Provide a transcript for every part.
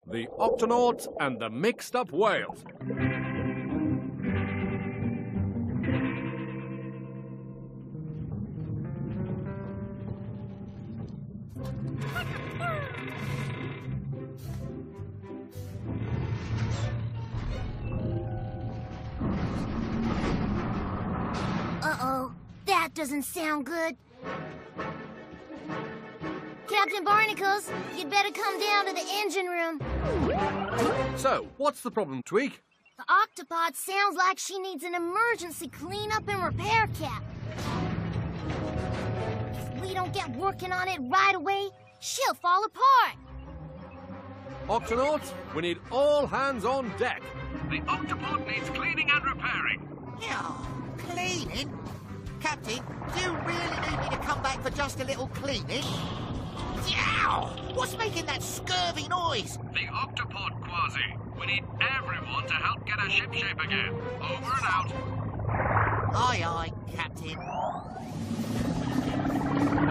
The Octonauts and the Mixed Up Whales. Uh-oh, that doesn't sound good. Captain Barnacles, you'd better come down to the engine room. So, what's the problem, Tweak? The octopod sounds like she needs an emergency cleanup and repair cap. If we don't get working on it right away, she'll fall apart. Octonauts, we need all hands on deck. The octopod needs cleaning and repairing. Yeah, cleaning? Captain, do you really need me to come back for just a little cleaning? Yow! What's making that scurvy noise? The octopod, Quasi. We need everyone to help get her ship shape again. Over and out. Aye, aye, Captain.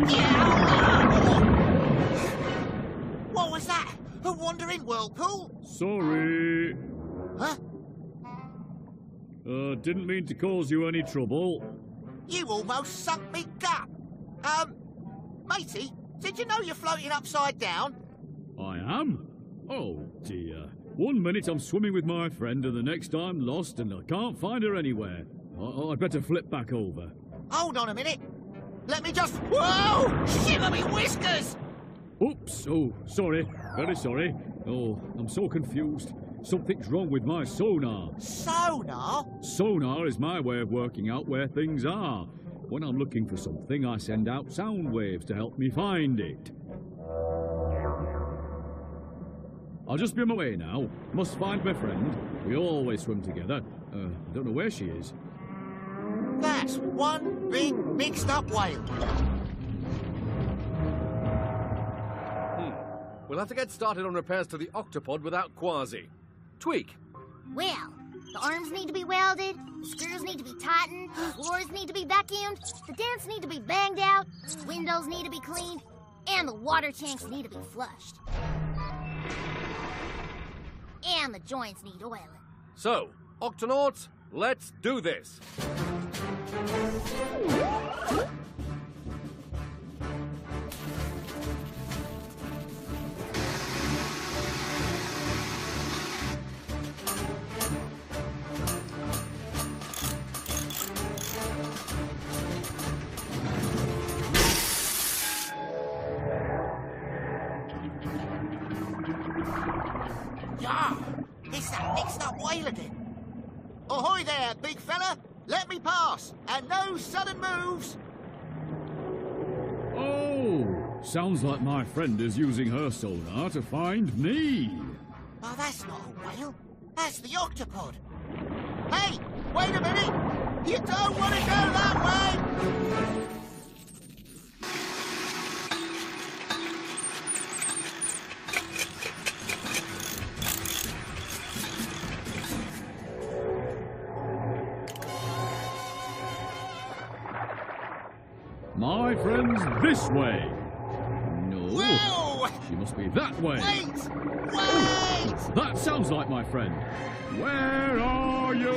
Yow! What was that? A wandering whirlpool? Sorry. Huh? Didn't mean to cause you any trouble. You almost sunk me gut. Matey, did you know you're floating upside down? I am? Oh, dear. 1 minute I'm swimming with my friend and the next I'm lost and I can't find her anywhere. I'd better flip back over. Hold on a minute. Let me just... Whoa! Shiver me whiskers! Oops. Oh, sorry. Very sorry. Oh, I'm so confused. Something's wrong with my sonar. Sonar? Sonar is my way of working out where things are. When I'm looking for something, I send out sound waves to help me find it. I'll just be on my way now. Must find my friend. We always swim together. I don't know where she is. That's one big mixed-up whale. We'll have to get started on repairs to the octopod without Quasi. Tweak. Well, the arms need to be welded, the screws need to be tightened, the floors need to be vacuumed, the dents need to be banged out, the windows need to be cleaned, and the water tanks need to be flushed. And the joints need oiling. So, Octonauts, let's do this. Yeah, it's that mixed-up whale again. Ahoy there, big fella. Let me pass, and no sudden moves. Oh, sounds like my friend is using her sonar to find me. Oh, that's not a whale. That's the octopod. Hey, wait a minute. You don't want to go that way. My friend's this way. No. Whoa! She must be that way. Wait! Wait! That sounds like my friend. Where are you?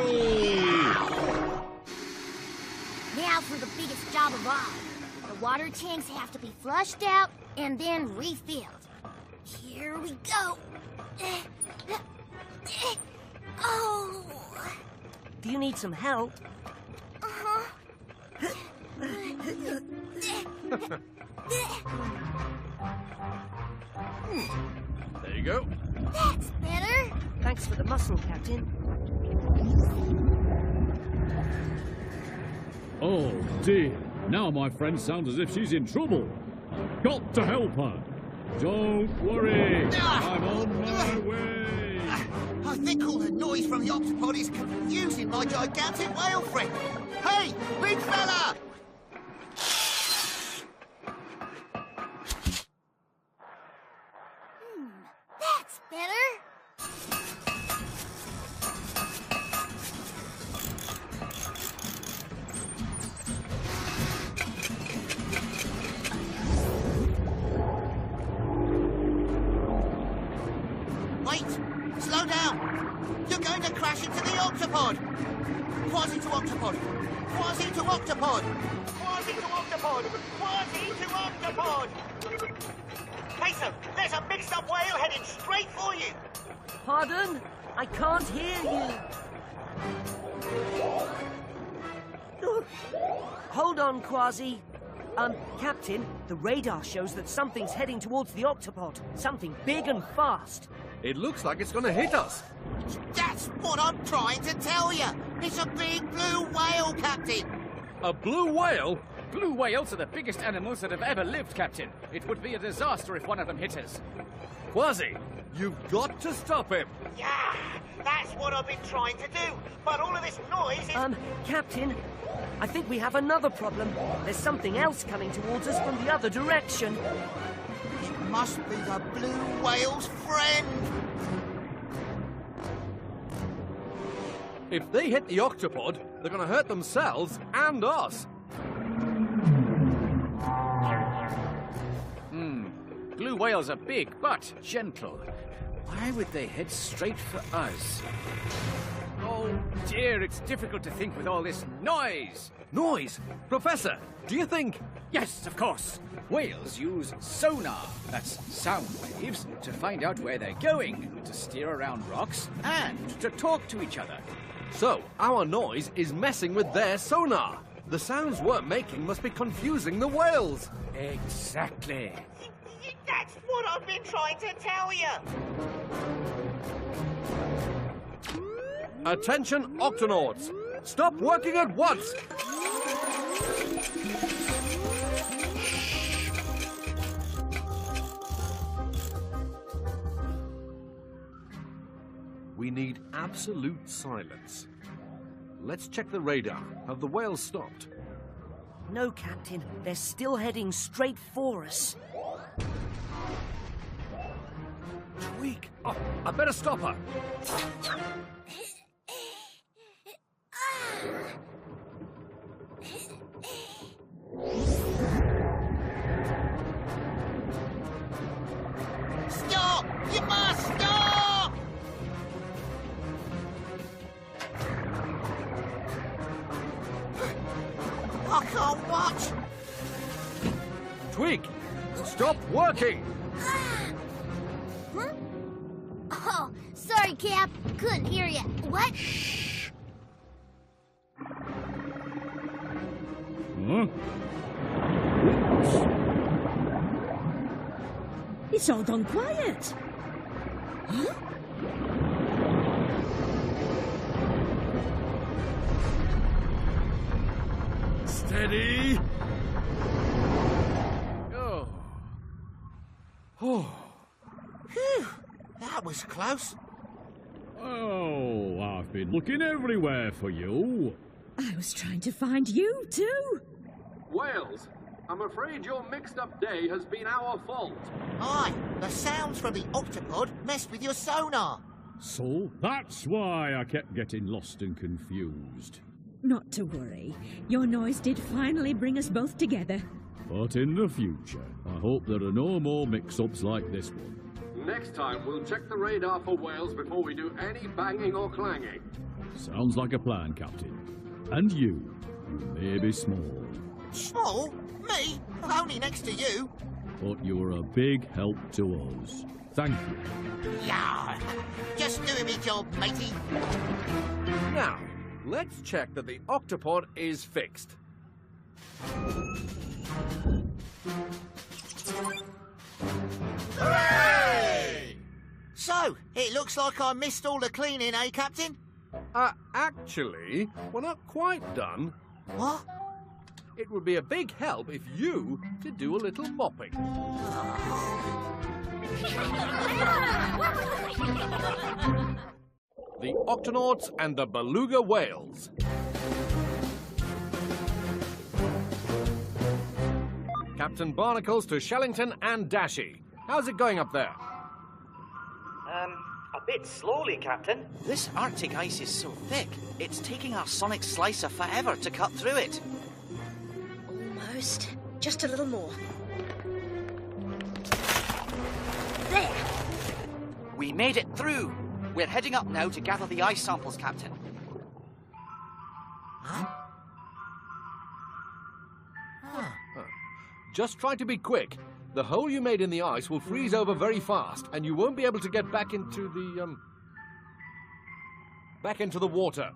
Now for the biggest job of all. The water tanks have to be flushed out and then refilled. Here we go. Oh. Do you need some help? Uh-huh. There you go. That's better. Thanks for the muscle, Captain. Oh, dear. Now my friend sounds as if she's in trouble. I've got to help her. Don't worry. I'm on my way. I think all the noise from the octopod is confusing my gigantic whale friend. Hey, big fella! That's better. Wait! Slow down! You're going to crash into the octopod! Quasi to octopod! Quasi to octopod! Quasi to octopod! Quasi to octopod! Mason, there's a mixed-up whale heading straight for you! Pardon? I can't hear you. Hold on, Quasi. Captain, the radar shows that something's heading towards the octopod. Something big and fast. It looks like it's going to hit us. That's what I'm trying to tell you! It's a big blue whale, Captain! A blue whale? Blue whales are the biggest animals that have ever lived, Captain. It would be a disaster if one of them hit us. Quasi, you've got to stop him. Yeah, that's what I've been trying to do. But all of this noise is... Captain, I think we have another problem. There's something else coming towards us from the other direction. It must be the blue whale's friend. If they hit the octopod, they're going to hurt themselves and us. Blue whales are big, but gentle. Why would they head straight for us? Oh dear, it's difficult to think with all this noise. Noise? Professor, do you think... Yes, of course. Whales use sonar, that's sound waves, to find out where they're going, to steer around rocks, and to talk to each other. So, our noise is messing with their sonar. The sounds we're making must be confusing the whales. Exactly. That's what I've been trying to tell you. Attention, Octonauts! Stop working at once! We need absolute silence. Let's check the radar. Have the whales stopped? No, Captain. They're still heading straight for us. Tweak! Oh, I better stop her. Stop! You must stop! I can't watch. Tweak! Stop working! Huh? Oh, sorry, Cap. Couldn't hear you. What? Huh? It's all gone quiet. Huh? Steady! Oh. Oh. Phew, that was close. Oh, I've been looking everywhere for you. I was trying to find you, too. Whales, I'm afraid your mixed-up day has been our fault. Aye, the sounds from the octopod messed with your sonar. So that's why I kept getting lost and confused. Not to worry. Your noise did finally bring us both together. But in the future, I hope there are no more mix-ups like this one. Next time, we'll check the radar for whales before we do any banging or clanging. Sounds like a plan, Captain. And you may be small, Small? Me? Only next to you. but you're a big help to us. Thank you. Yeah, just doing me job, matey. Now, let's check that the octopod is fixed. Hooray! So, it looks like I missed all the cleaning, eh, Captain? Actually, we're not quite done. What? It would be a big help if you could do a little mopping. The Octonauts and the Beluga Whales. Captain Barnacles to Shellington and Dashy. How's it going up there? A bit slowly, Captain. This Arctic ice is so thick, it's taking our sonic slicer forever to cut through it. Almost. Just a little more. There. We made it through. We're heading up now to gather the ice samples, Captain. Just try to be quick. The hole you made in the ice will freeze over very fast, and you won't be able to get back into the, back into the water.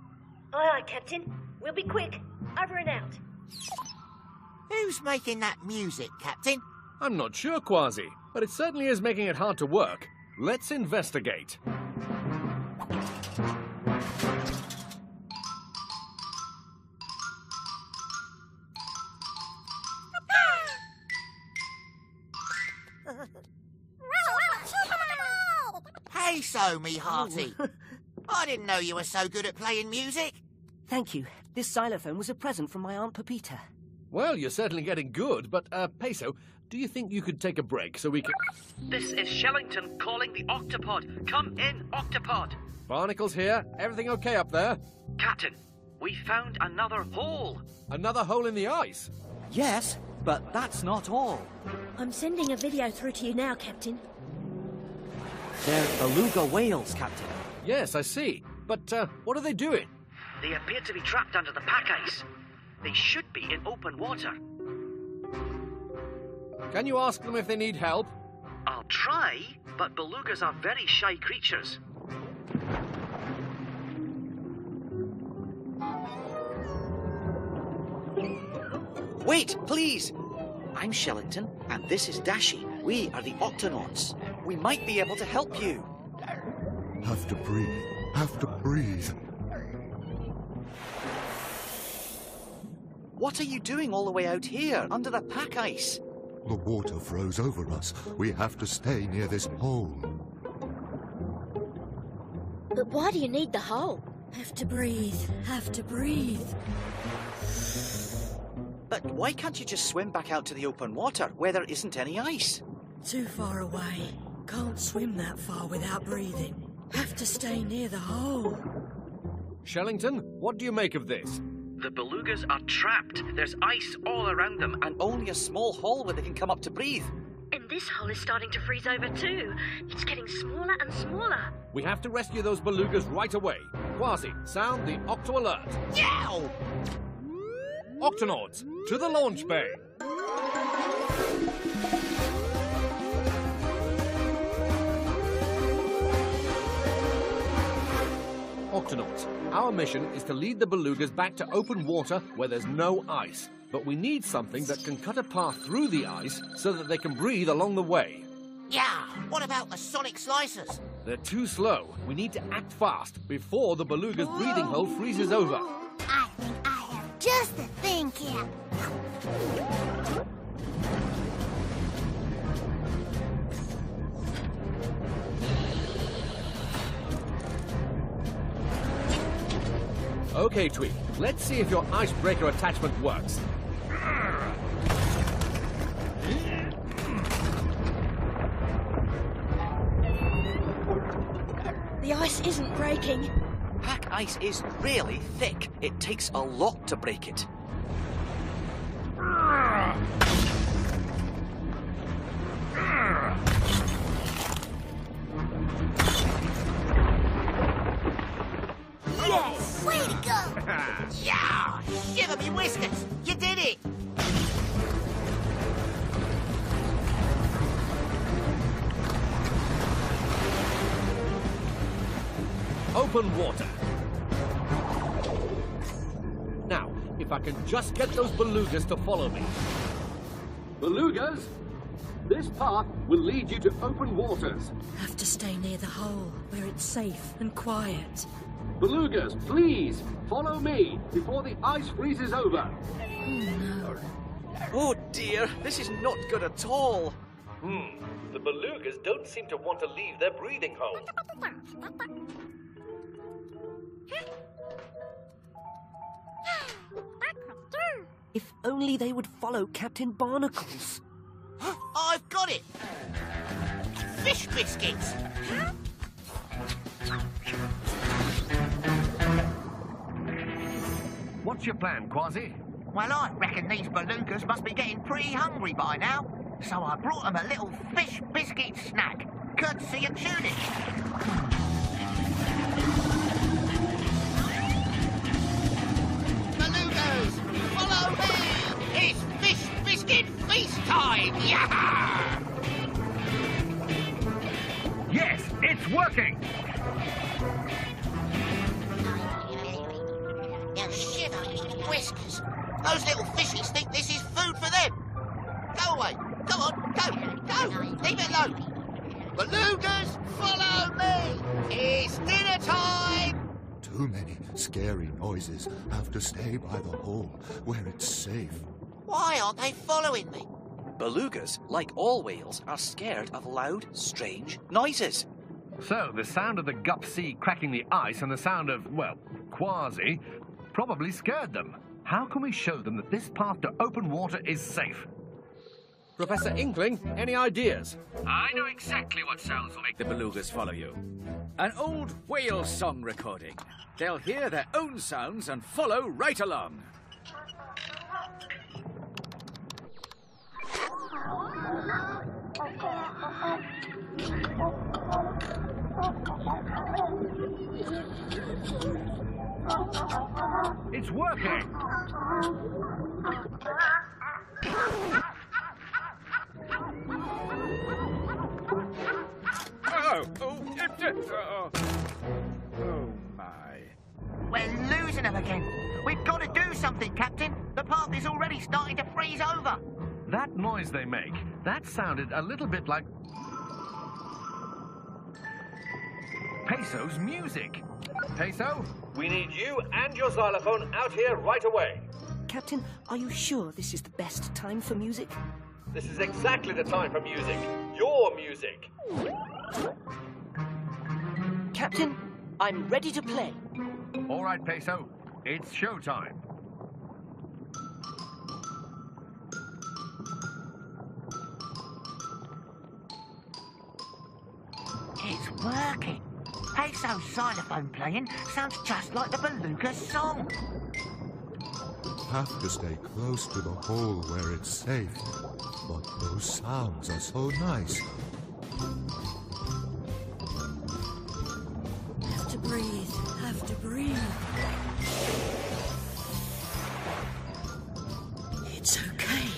Aye, aye, Captain. We'll be quick. Over and out. Who's making that music, Captain? I'm not sure, Quasi, but it certainly is making it hard to work. Let's investigate. Hey, so me hearty. I didn't know you were so good at playing music. Thank you. This xylophone was a present from my Aunt Pepita. Well, you're certainly getting good, but, Peso, do you think you could take a break so we can... This is Shellington calling the Octopod. Come in, Octopod. Barnacle's here. Everything okay up there? Captain, we found another hole. Another hole in the ice? Yes, but that's not all. I'm sending a video through to you now, Captain. They're beluga whales, Captain. Yes, I see. But, what are they doing? They appear to be trapped under the pack ice. They should be in open water. Can you ask them if they need help? I'll try, but belugas are very shy creatures. Wait, please! I'm Shellington, and this is Dashi. We are the Octonauts. We might be able to help you. Have to breathe. Have to breathe. What are you doing all the way out here, under the pack ice? The water froze over us. We have to stay near this hole. But why do you need the hole? Have to breathe. Have to breathe. But why can't you just swim back out to the open water, where there isn't any ice? Too far away. Can't swim that far without breathing. Have to stay near the hole. Shellington, what do you make of this? The belugas are trapped. There's ice all around them, And only a small hole where they can come up to breathe. And this hole is starting to freeze over too. It's getting smaller and smaller. We have to rescue those belugas right away. Quasi, sound the Octo alert. Yow! Octonauts, to the launch bay. Octonauts, our mission is to lead the belugas back to open water where there's no ice. But we need something that can cut a path through the ice so that they can breathe along the way. Yeah, what about the sonic slicers? They're too slow. We need to act fast before the beluga's breathing hole freezes over. I think I have just the thing, Cap. Okay, Tweak, let's see if your icebreaker attachment works. The ice isn't breaking. Pack ice is really thick. It takes a lot to break it. Yes! Way to go! Yeah! Shiver me whiskers! You did it! Open water. Now, if I can just get those belugas to follow me. Belugas, this path will lead you to open waters. Have to stay near the hole, where it's safe and quiet. Belugas, please, follow me before the ice freezes over. Oh, no. Oh dear, this is not good at all. The belugas don't seem to want to leave their breathing hole. If only they would follow Captain Barnacles. I've got it! Fish biscuits! What's your plan, Quasi? Well, I reckon these belugas must be getting pretty hungry by now. So I brought them a little fish biscuit snack. courtesy of Tunic. Belugas, follow me! It's fish biscuit feast time! Yeah! Yes, it's working! Now shiver, whiskers. Those little fishies think this is food for them. Go away. Go on, go. Leave it alone. Belugas, follow me. It's dinner time. Too many scary noises. Have to stay by the hole where it's safe. Why aren't they following me? Belugas, like all whales, are scared of loud, strange noises. So, the sound of the gup sea cracking the ice and the sound of, well, Quasi, probably scared them. How can we show them that this path to open water is safe? Professor Inkling, any ideas? I know exactly what sounds will make the belugas follow you. An old whale song recording. They'll hear their own sounds and follow right along. It's working! Oh my. We're losing them again. We've got to do something, Captain. The path is already starting to freeze over. That noise they make, that sounded a little bit like Peso's music. Peso, we need you and your xylophone out here right away. Captain, are you sure this is the best time for music? This is exactly the time for music. Your music. Captain, I'm ready to play. All right, Peso. It's showtime. It's working. Peso's xylophone playing sounds just like the beluga song. Have to stay close to the hole where it's safe. But those sounds are so nice. Have to breathe. Have to breathe. It's okay.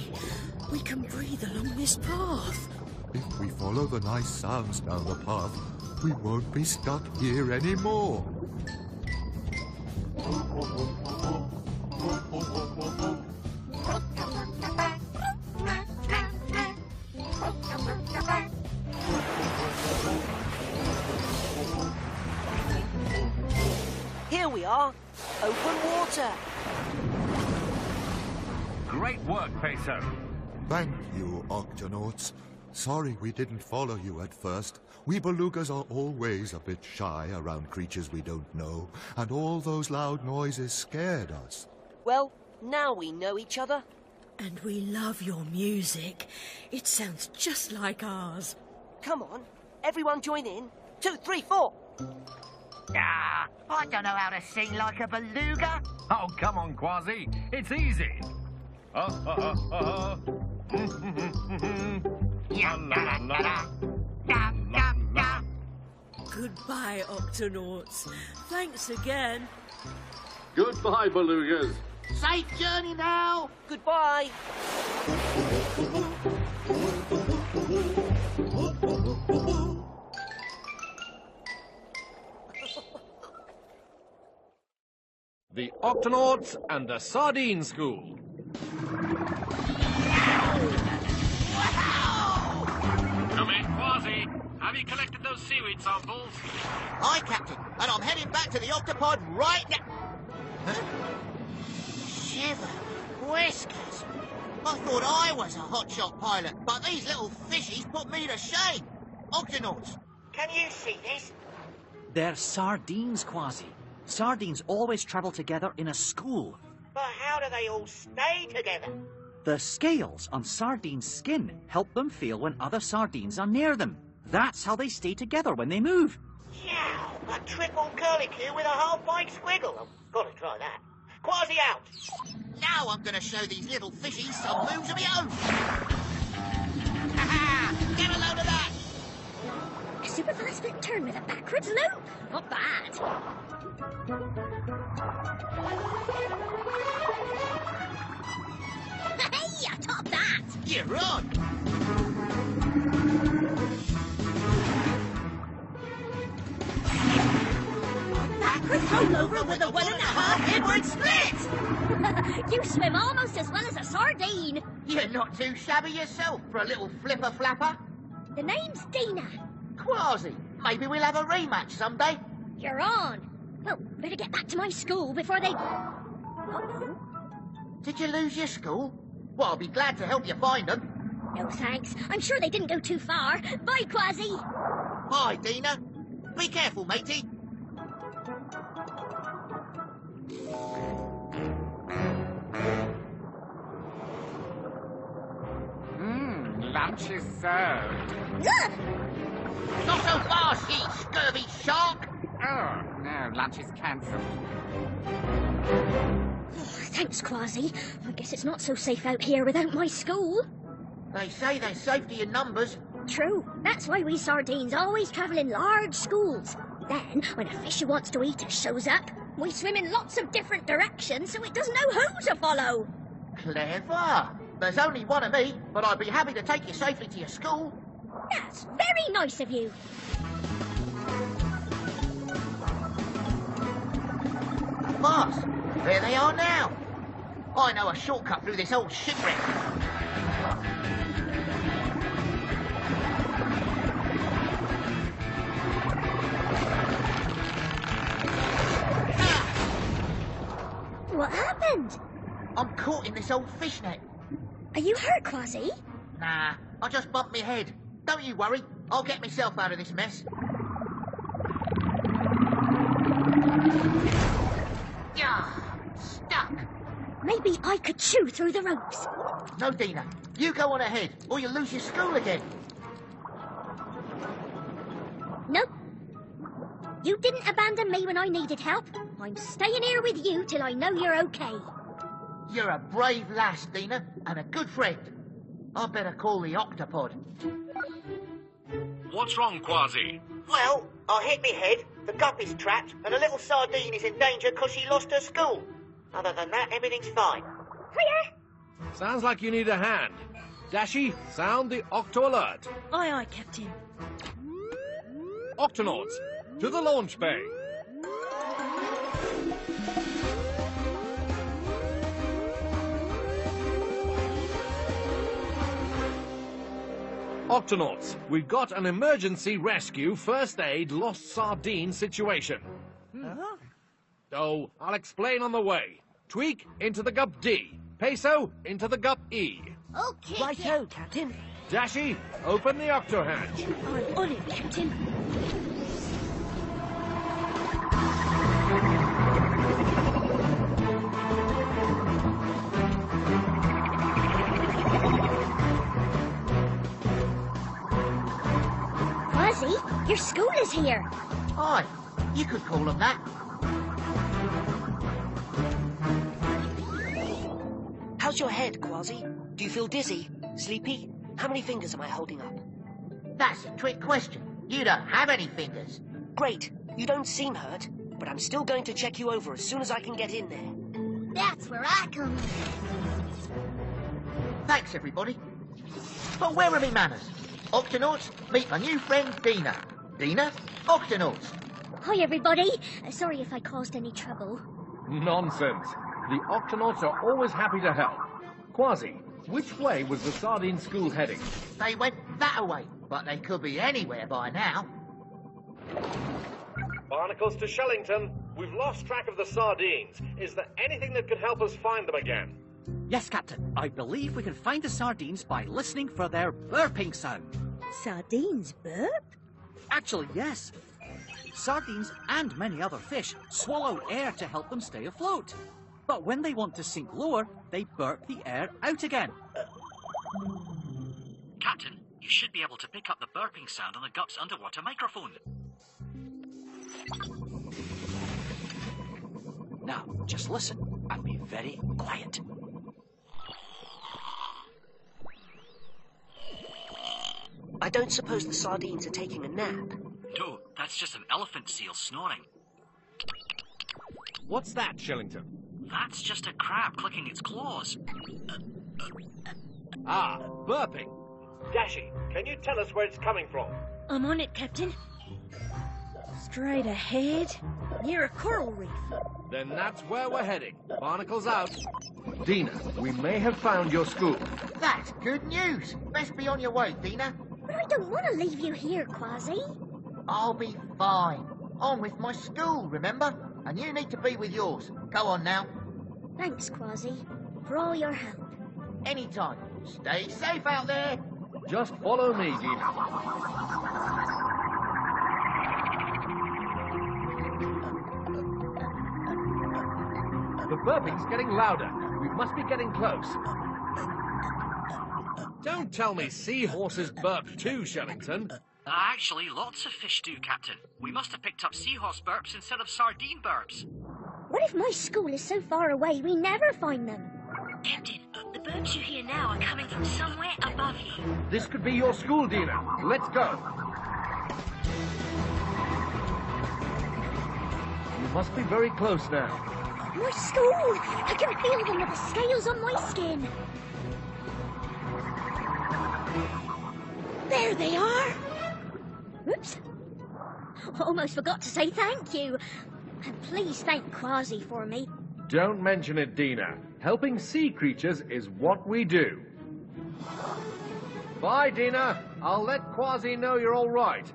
We can breathe along this path. If we follow the nice sounds down the path, we won't be stuck here anymore. Here we are. Open water. Great work, Peso. Thank you, Octonauts. Sorry we didn't follow you at first. We belugas are always a bit shy around creatures we don't know, and all those loud noises scared us. Well, now we know each other. And we love your music. It sounds just like ours. Come on, everyone join in. 2, 3, 4. Ah, I don't know how to sing like a beluga. Oh, come on, Quasi. It's easy. Goodbye, Octonauts. Thanks again. Goodbye, belugas. Safe journey now. Goodbye. The Octonauts and the Sardine School. Come in, Quasi. Have you collected those seaweed samples? Aye, Captain, and I'm heading back to the octopod right now. Huh? Shiver, whiskers. I thought I was a hotshot pilot, but these little fishies put me to shame. Octonauts, can you see this? They're sardines, Quasi. Sardines always travel together in a school. But how do they all stay together? The scales on sardines' skin help them feel when other sardines are near them. That's how they stay together when they move. Yeah, a triple curlicue with a half-pint squiggle. I've got to try that. Quasi out. Now I'm going to show these little fishies some moves of my own. Ha-ha! Get a load of that. super fast split turn with a backwards loop. Not bad. Hey, I topped that. You're on. Backwards rollover with a 1.5 inward split. You swim almost as well as a sardine. You're not too shabby yourself for a little flipper-flapper. The name's Dina. Quasi, maybe we'll have a rematch someday. You're on. Well, better get back to my school before they... Uh-oh. Did you lose your school? Well, I'll be glad to help you find them. No thanks. I'm sure they didn't go too far. Bye, Quasi. Bye, Dina. Be careful, matey. Lunch is served. Not so fast, ye scurvy shark! Oh, no, lunch is cancelled. Thanks, Quasi. I guess it's not so safe out here without my school. They say there's safety in numbers. True. That's why we sardines always travel in large schools. Then, when a fish who wants to eat us shows up, we swim in lots of different directions so it doesn't know who to follow. Clever. There's only one of me, but I'd be happy to take you safely to your school. That's very nice of you. Boss, there they are now. I know a shortcut through this old shipwreck. What happened? I'm caught in this old fishnet. Are you hurt, Quasi? Nah, I just bumped my head. Don't you worry, I'll get myself out of this mess. Yeah, stuck. Maybe I could chew through the ropes. No, Dina, you go on ahead, or you'll lose your school again. Nope. You didn't abandon me when I needed help. I'm staying here with you till I know you're okay. You're a brave lass, Dina, and a good friend. I better call the octopod. What's wrong, Quasi? Well, I hit me head, the guppy's trapped, and a little sardine is in danger because she lost her school. Other than that, everything's fine. Hiya! Sounds like you need a hand. Dashy, sound the octo alert. Aye, aye, Captain. Octonauts, to the launch bay. Octonauts, we've got an emergency rescue first aid lost sardine situation. Huh? So, I'll explain on the way. Tweak into the gup D. Peso into the gup E. Okay. Righto, Captain. Dashy, open the octo hatch. I'm on it, Captain. Quasi, your school is here. Aye, you could call them that. How's your head, Quasi? Do you feel dizzy? Sleepy? How many fingers am I holding up? That's a trick question. You don't have any fingers. Great. You don't seem hurt, but I'm still going to check you over as soon as I can get in there. That's where I come in. Thanks, everybody. But where are me manners? Octonauts, meet my new friend Dina. Dina, Octonauts. Hi, everybody. Sorry if I caused any trouble. Nonsense. The Octonauts are always happy to help. Quasi, which way was the sardine school heading? They went that way, but they could be anywhere by now. Barnacles to Shellington. We've lost track of the sardines. Is there anything that could help us find them again? Yes, Captain. I believe we can find the sardines by listening for their burping sound. Sardines burp? Actually, yes. Sardines and many other fish swallow air to help them stay afloat. But when they want to sink lower, they burp the air out again. Captain, you should be able to pick up the burping sound on the gup's underwater microphone. Now, just listen and be very quiet. I don't suppose the sardines are taking a nap. That's just an elephant seal snoring. What's that, Shillington? That's just a crab clicking its claws. Ah, burping. Dashy, can you tell us where it's coming from? I'm on it, Captain. Straight ahead, near a coral reef. Then that's where we're heading. Barnacles out. Dina, we may have found your school. That's good news. Best be on your way, Dina. But I don't want to leave you here, Quasi. I'll be fine. I'm with my school, remember? And you need to be with yours. Go on now. Thanks, Quasi, for all your help. Anytime. Stay safe out there. Just follow me, Dina. The burping's getting louder. We must be getting close. Don't tell me seahorses burp too, Shellington. Actually, lots of fish do, Captain. We must have picked up seahorse burps instead of sardine burps. What if my school is so far away we never find them? Captain, the burps you hear now are coming from somewhere above you. This could be your school, Dina. Let's go. You must be very close now. My school! I can feel them with the scales on my skin. There they are! Oops. Almost forgot to say thank you. And please thank Quasi for me. Don't mention it, Dina. Helping sea creatures is what we do. Bye, Dina. I'll let Quasi know you're all right.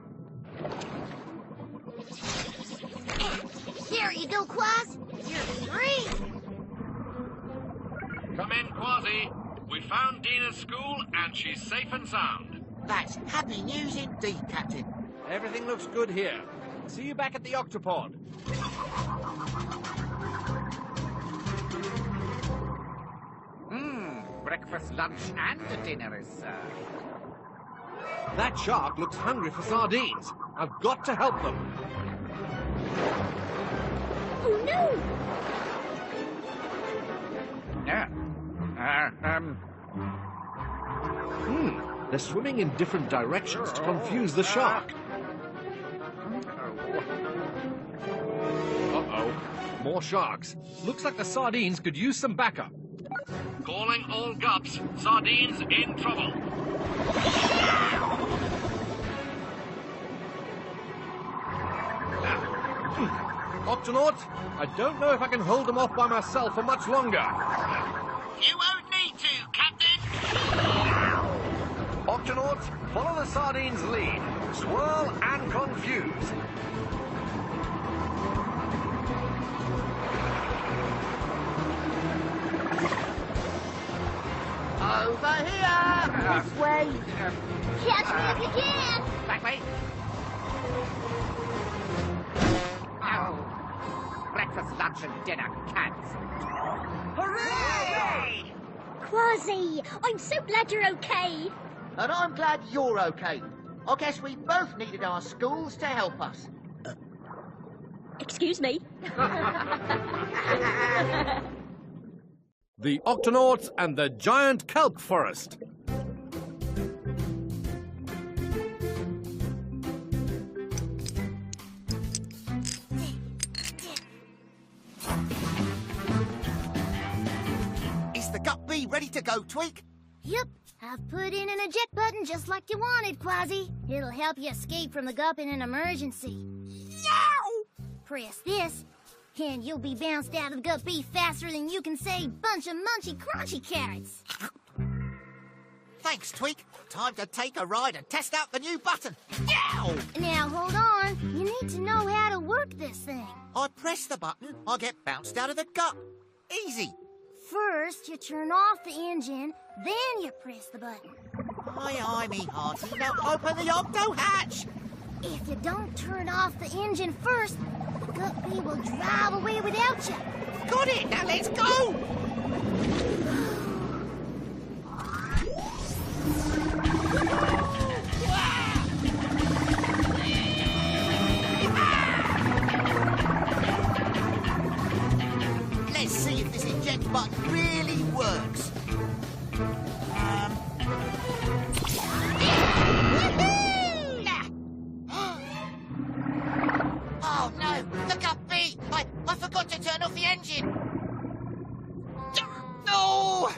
There you go, Quaz. You're free. Come in, Quasi. We found Dina's school, and she's safe and sound. That's happy news indeed, Captain. Everything looks good here. See you back at the Octopod. Breakfast, lunch, and dinner is served. That shark looks hungry for sardines. I've got to help them. Oh, no! They're swimming in different directions to confuse the shark. Uh-oh. More sharks. Looks like the sardines could use some backup. Calling all gups. Sardines in trouble. Octonauts, I don't know if I can hold them off by myself for much longer. You won't need to, Captain. Octonauts, follow the sardines' lead. Swirl and confuse. Over here. This way. Catch me if you can. That way. Oh. Breakfast, lunch, and dinner cancelled. Hooray! Quasi, I'm so glad you're okay. And I'm glad you're okay. I guess we both needed our schools to help us. Excuse me. The Octonauts and the Giant Kelp Forest. Is the gut bee ready to go, Tweak? Yep. I've put in an eject button just like you wanted, Quasi. It'll help you escape from the gup in an emergency. Yow! Press this, and you'll be bounced out of the gup bee faster than you can say bunch of munchy crunchy carrots. Thanks, Tweak. Time to take a ride and test out the new button. Yow! Now, hold on. You need to know how to work this thing. I press the button, I get bounced out of the gup. Easy. First, you turn off the engine, then you press the button. Aye, me hearty. Now open the octo hatch. If you don't turn off the engine first, the gup bee will drive away without you. Got it. Now let's go. Let's see if this eject button really works. No, the guppy! I forgot to turn off the engine! No!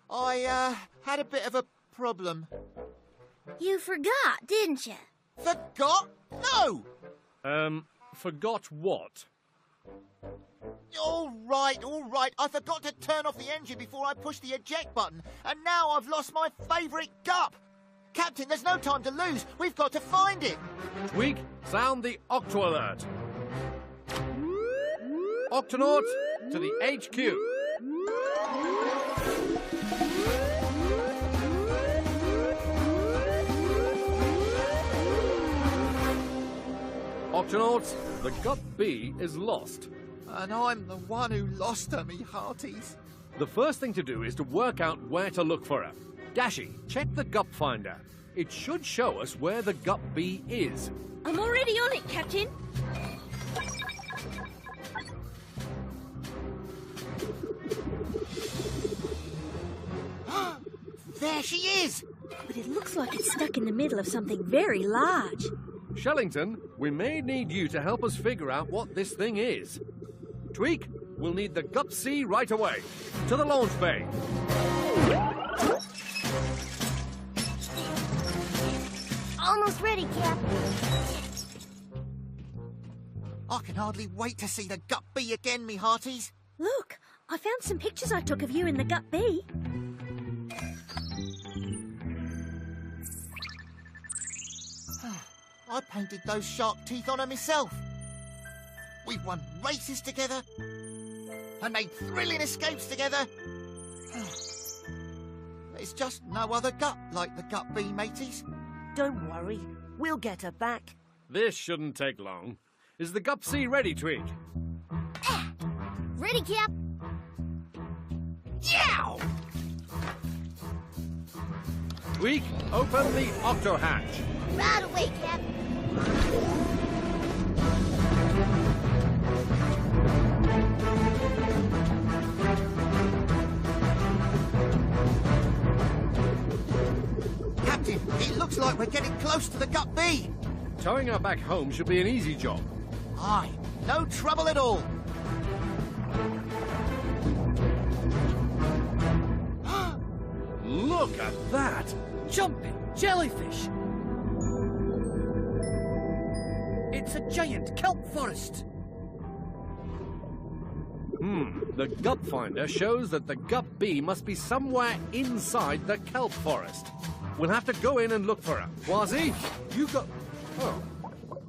I had a bit of a problem. You forgot, didn't you? Forgot? No! Forgot what? All right. I forgot to turn off the engine before I pushed the eject button, and now I've lost my favourite gup. Captain, there's no time to lose. We've got to find it. Tweak, sound the Octo Alert. Octonauts to the HQ. Octonauts, the Gup B is lost. And I'm the one who lost her, me hearties. The first thing to do is to work out where to look for her. Dashy, check the Gup Finder. It should show us where the Gup B is. I'm already on it, Captain. There she is! But it looks like it's stuck in the middle of something very large. Shellington, we may need you to help us figure out what this thing is. Tweak, we'll need the Gup C right away. To the launch bay. Almost ready, Cap. I can hardly wait to see the Gup B again, me hearties. Look, I found some pictures I took of you in the Gup B. I painted those shark teeth on her myself. We've won races together and made thrilling escapes together. There's just no other Gup like the Gup B, mateys. Don't worry, we'll get her back. This shouldn't take long. Is the Gup C ready, Tweak? Ready, Cap? Yow! Tweak, open the Octo hatch. Right away, Cap. Captain, it looks like we're getting close to the Gup B. Towing her back home should be an easy job. Aye, no trouble at all. Look at that! Jumping jellyfish! It's a giant kelp forest! The Gup Finder shows that the Gup B must be somewhere inside the kelp forest. We'll have to go in and look for her. Quasi, you go... Oh.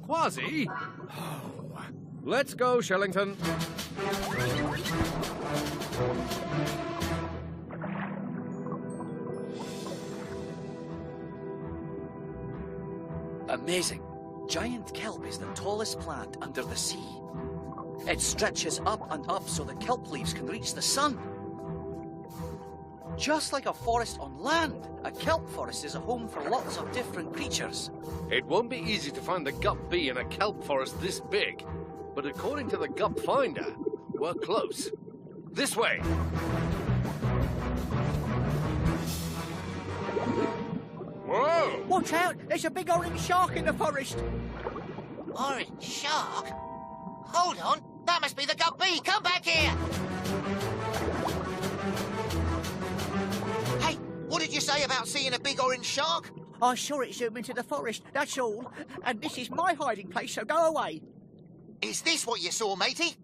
Quasi? Oh. Let's go, Shellington. Amazing. Giant kelp is the tallest plant under the sea. It stretches up and up so the kelp leaves can reach the sun. Just like a forest on land, a kelp forest is a home for lots of different creatures. It won't be easy to find the Gup B in a kelp forest this big, but according to the Gup Finder, we're close. This way. Whoa! Watch out! There's a big orange shark in the forest! Orange shark? Hold on, that must be the Gup B. Come back here! Hey, what did you say about seeing a big orange shark? I saw it zoom into the forest, that's all. And this is my hiding place, so go away. Is this what you saw, matey?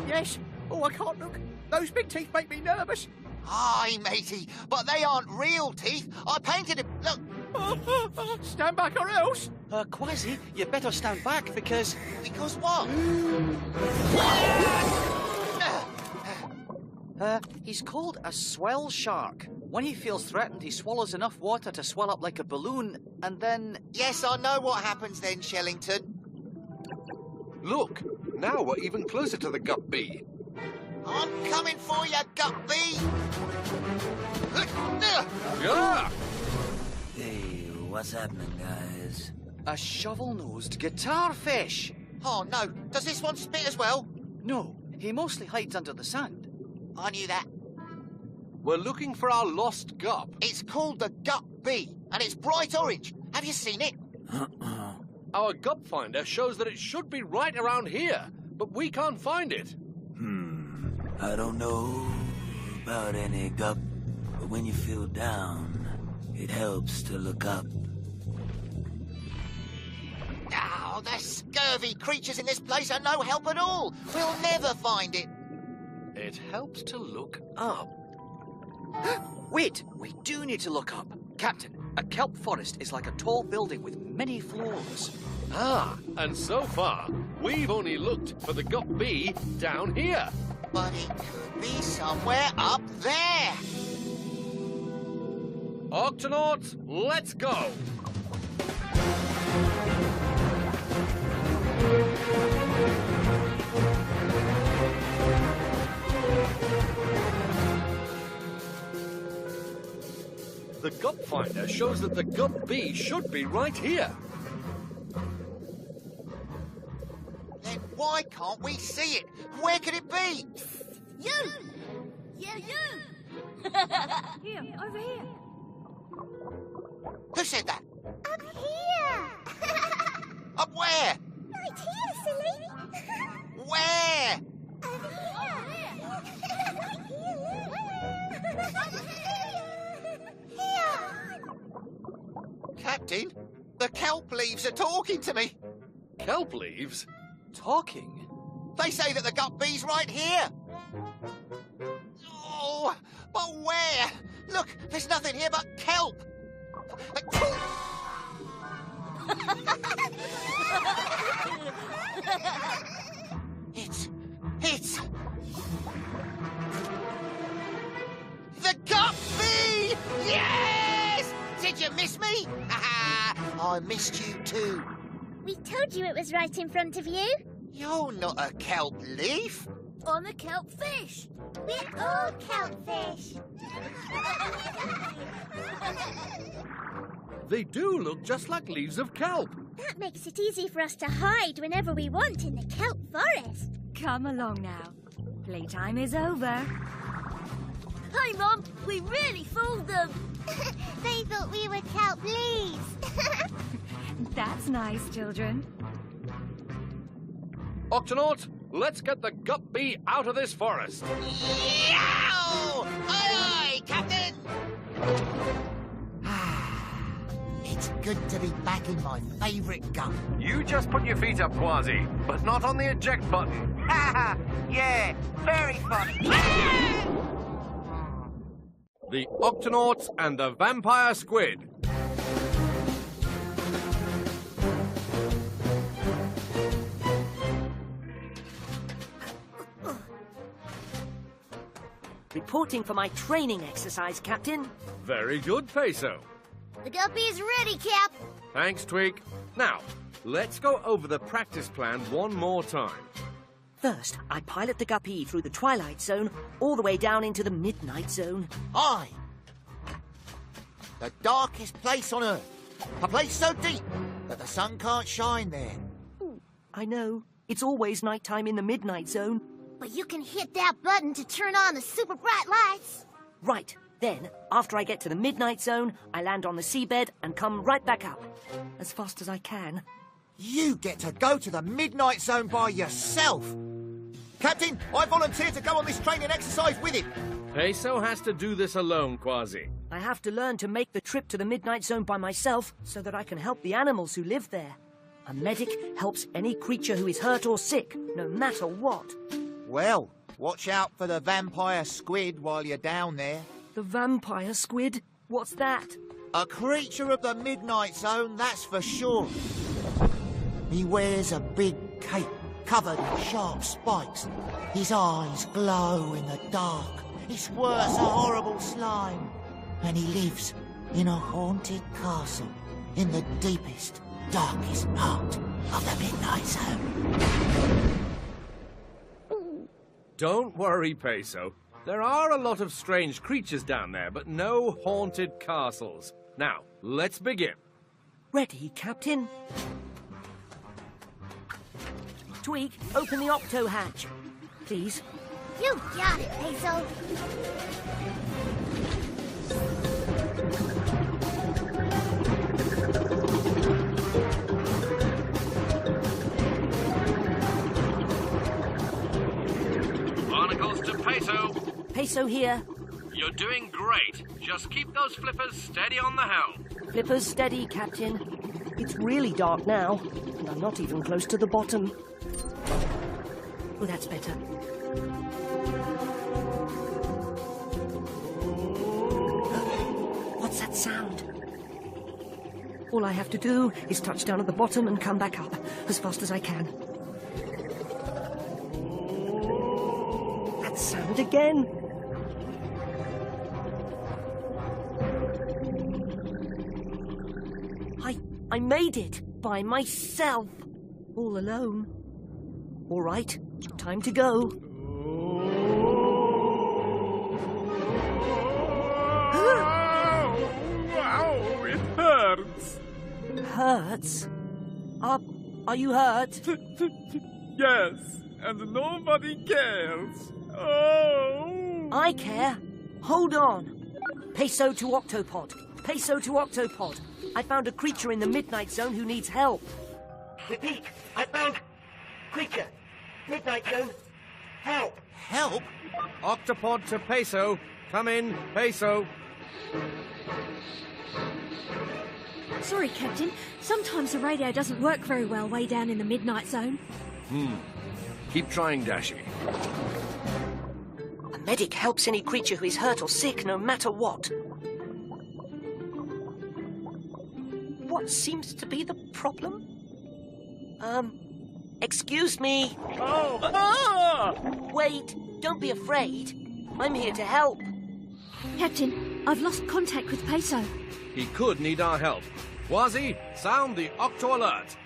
Yes. Oh, I can't look. Those big teeth make me nervous. Aye, matey, but they aren't real teeth. I painted them. Look. Stand back or else. Quasi, you better stand back because... Because what? He's called a swell shark. When he feels threatened, he swallows enough water to swell up like a balloon, and then... Yes, I know what happens then, Shellington. Look, now we're even closer to the Gup B. I'm coming for you, Gup B. Yeah! Hey, what's happening, guys? A shovel-nosed guitar fish. Oh, no. Does this one spit as well? No, he mostly hides under the sand. I knew that. We're looking for our lost gup. It's called the gup bee, and it's bright orange. Have you seen it? Our gup finder shows that it should be right around here, but we can't find it. I don't know about any gup, but when you feel down, it helps to look up. Oh, the scurvy creatures in this place are no help at all. We'll never find it. It helps to look up. Wait, we do need to look up. Captain, a kelp forest is like a tall building with many floors. Ah, and so far, we've only looked for the gup bee down here. But it could be somewhere up there. Octonauts, let's go! The gup finder shows that the gup bee should be right here. Then why can't we see it? Where could it be? You! Yeah, you! Here, over here. Who said that? Up here! Up where? Right here, silly! Where? Over here! Right here! Captain, the kelp leaves are talking to me. Kelp leaves? Talking? They say that the gup bee's right here. Oh, but where? Look, there's nothing here but kelp. It's the gup bee! Yes! Did you miss me? I missed you too. We told you it was right in front of you. You're not a kelp leaf. I'm a kelp fish. We're all kelp fish. They do look just like leaves of kelp. That makes it easy for us to hide whenever we want in the kelp forest. Come along now. Playtime is over. Hi, Mum. We really fooled them. They thought we were kelp leaves. That's nice, children. Octonaut, let's get the gup bee out of this forest. Yow! Aye, aye, Captain! It's good to be back in my favourite gup. You just put your feet up, Quasi, but not on the eject button. Yeah, very funny. The Octonauts and the Vampire Squid. Reporting for my training exercise, Captain. Very good, Peso. The guppy is ready, Cap. Thanks, Tweak. Now, let's go over the practice plan one more time. First, I pilot the guppy through the Twilight Zone all the way down into the Midnight Zone. Aye. The darkest place on Earth. A place so deep that the sun can't shine there. I know. It's always nighttime in the Midnight Zone. But you can hit that button to turn on the super bright lights. Right. Then, after I get to the Midnight Zone, I land on the seabed and come right back up. As fast as I can. You get to go to the Midnight Zone by yourself. Captain, I volunteer to go on this training exercise with him. Peso has to do this alone, Quasi. I have to learn to make the trip to the Midnight Zone by myself so that I can help the animals who live there. A medic helps any creature who is hurt or sick, no matter what. Well, watch out for the vampire squid while you're down there. The vampire squid? What's that? A creature of the Midnight Zone, that's for sure. He wears a big cape covered in sharp spikes. His eyes glow in the dark. He squirts a horrible slime. And he lives in a haunted castle in the deepest, darkest part of the Midnight Zone. Don't worry, Peso. There are a lot of strange creatures down there, but no haunted castles. Now, let's begin. Ready, Captain? Tweak, open the octo hatch. Please. You got it, Peso. Barnacles to Peso. Peso here. You're doing great. Just keep those flippers steady on the helm. Flippers steady, Captain. It's really dark now, and I'm not even close to the bottom. Oh, that's better. What's that sound? All I have to do is touch down at the bottom and come back up as fast as I can. That sound again. I made it by myself, all alone. All right, time to go. Ow, it hurts. Hurts? Are you hurt? Yes, and nobody cares. Oh! I care. Hold on. Peso to Octopod. Peso to Octopod. I found a creature in the Midnight Zone who needs help. Repeat, I found creature. Midnight Zone. Help. Help? Octopod to Peso. Come in, Peso. Sorry, Captain. Sometimes the radio doesn't work very well way down in the Midnight Zone. Keep trying, Dashi. A medic helps any creature who is hurt or sick, no matter what. What seems to be the problem? Excuse me. Oh! Ah! Wait, don't be afraid. I'm here to help. Captain, I've lost contact with Peso. He could need our help. Quasi, sound the Octo Alert.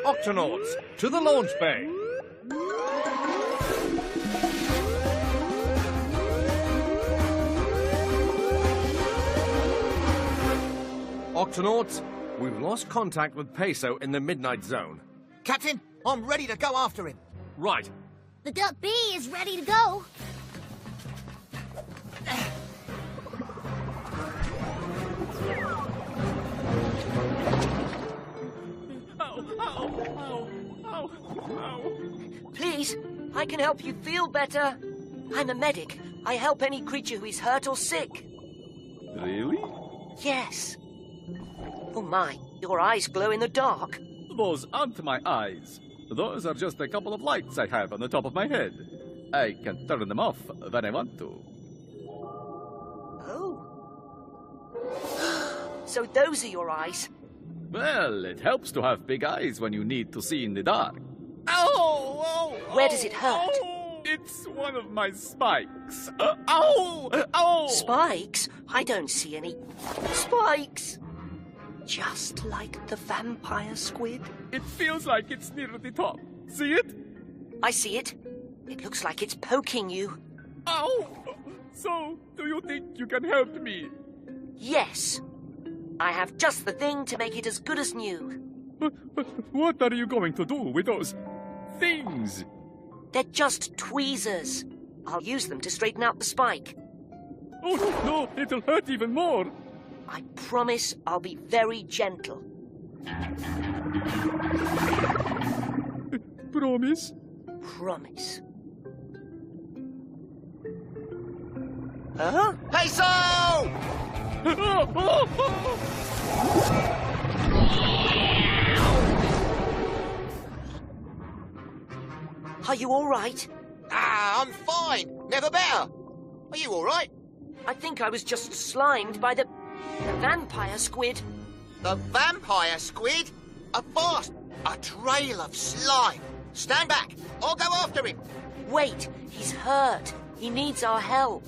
Octonauts, to the launch bay. Octonauts, we've lost contact with Peso in the Midnight Zone. Captain, I'm ready to go after him. Right. The Duck Bee is ready to go. Please, I can help you feel better. I'm a medic. I help any creature who is hurt or sick. Really? Yes. Oh my, your eyes glow in the dark. Those aren't my eyes. Those are just a couple of lights I have on the top of my head. I can turn them off when I want to. Oh. So those are your eyes? Well, it helps to have big eyes when you need to see in the dark. Ow! Ow! Where does it hurt? Ow! It's one of my spikes. Ow! Ow! Spikes? I don't see any spikes. Just like the vampire squid. It feels like it's near the top. See it? I see it. It looks like it's poking you. Ow! So, do you think you can help me? Yes. I have just the thing to make it as good as new. What are you going to do with those things? They're just tweezers. I'll use them to straighten out the spike. Oh, no, it'll hurt even more. I promise I'll be very gentle. Promise? Promise. Huh? Peso! Are you all right? I'm fine. Never better. Are you all right? I think I was just slimed by the vampire squid. The vampire squid? A trail of slime. Stand back. I'll go after him. Wait, he's hurt. He needs our help.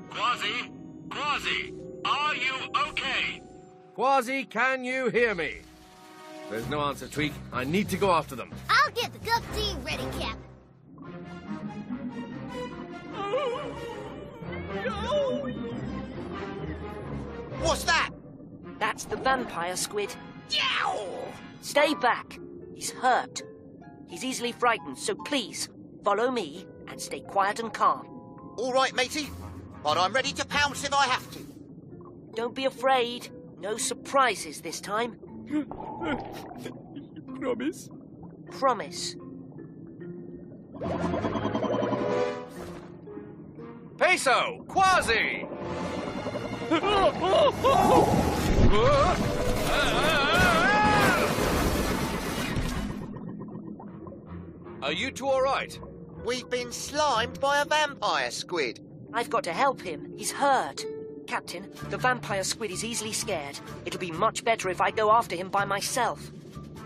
Quasi? Quasi, are you okay? Quasi, can you hear me? There's no answer, Tweak. I need to go after them. I'll get the Duck Bee ready, Cap. What's that? That's the vampire squid. Yow! Stay back. He's hurt. He's easily frightened, so please, follow me and stay quiet and calm. All right, matey. But I'm ready to pounce if I have to. Don't be afraid. No surprises this time. Promise? Promise. Peso! Quasi! Are you two all right? We've been slimed by a vampire squid. I've got to help him. He's hurt. Captain, the vampire squid is easily scared. It'll be much better if I go after him by myself.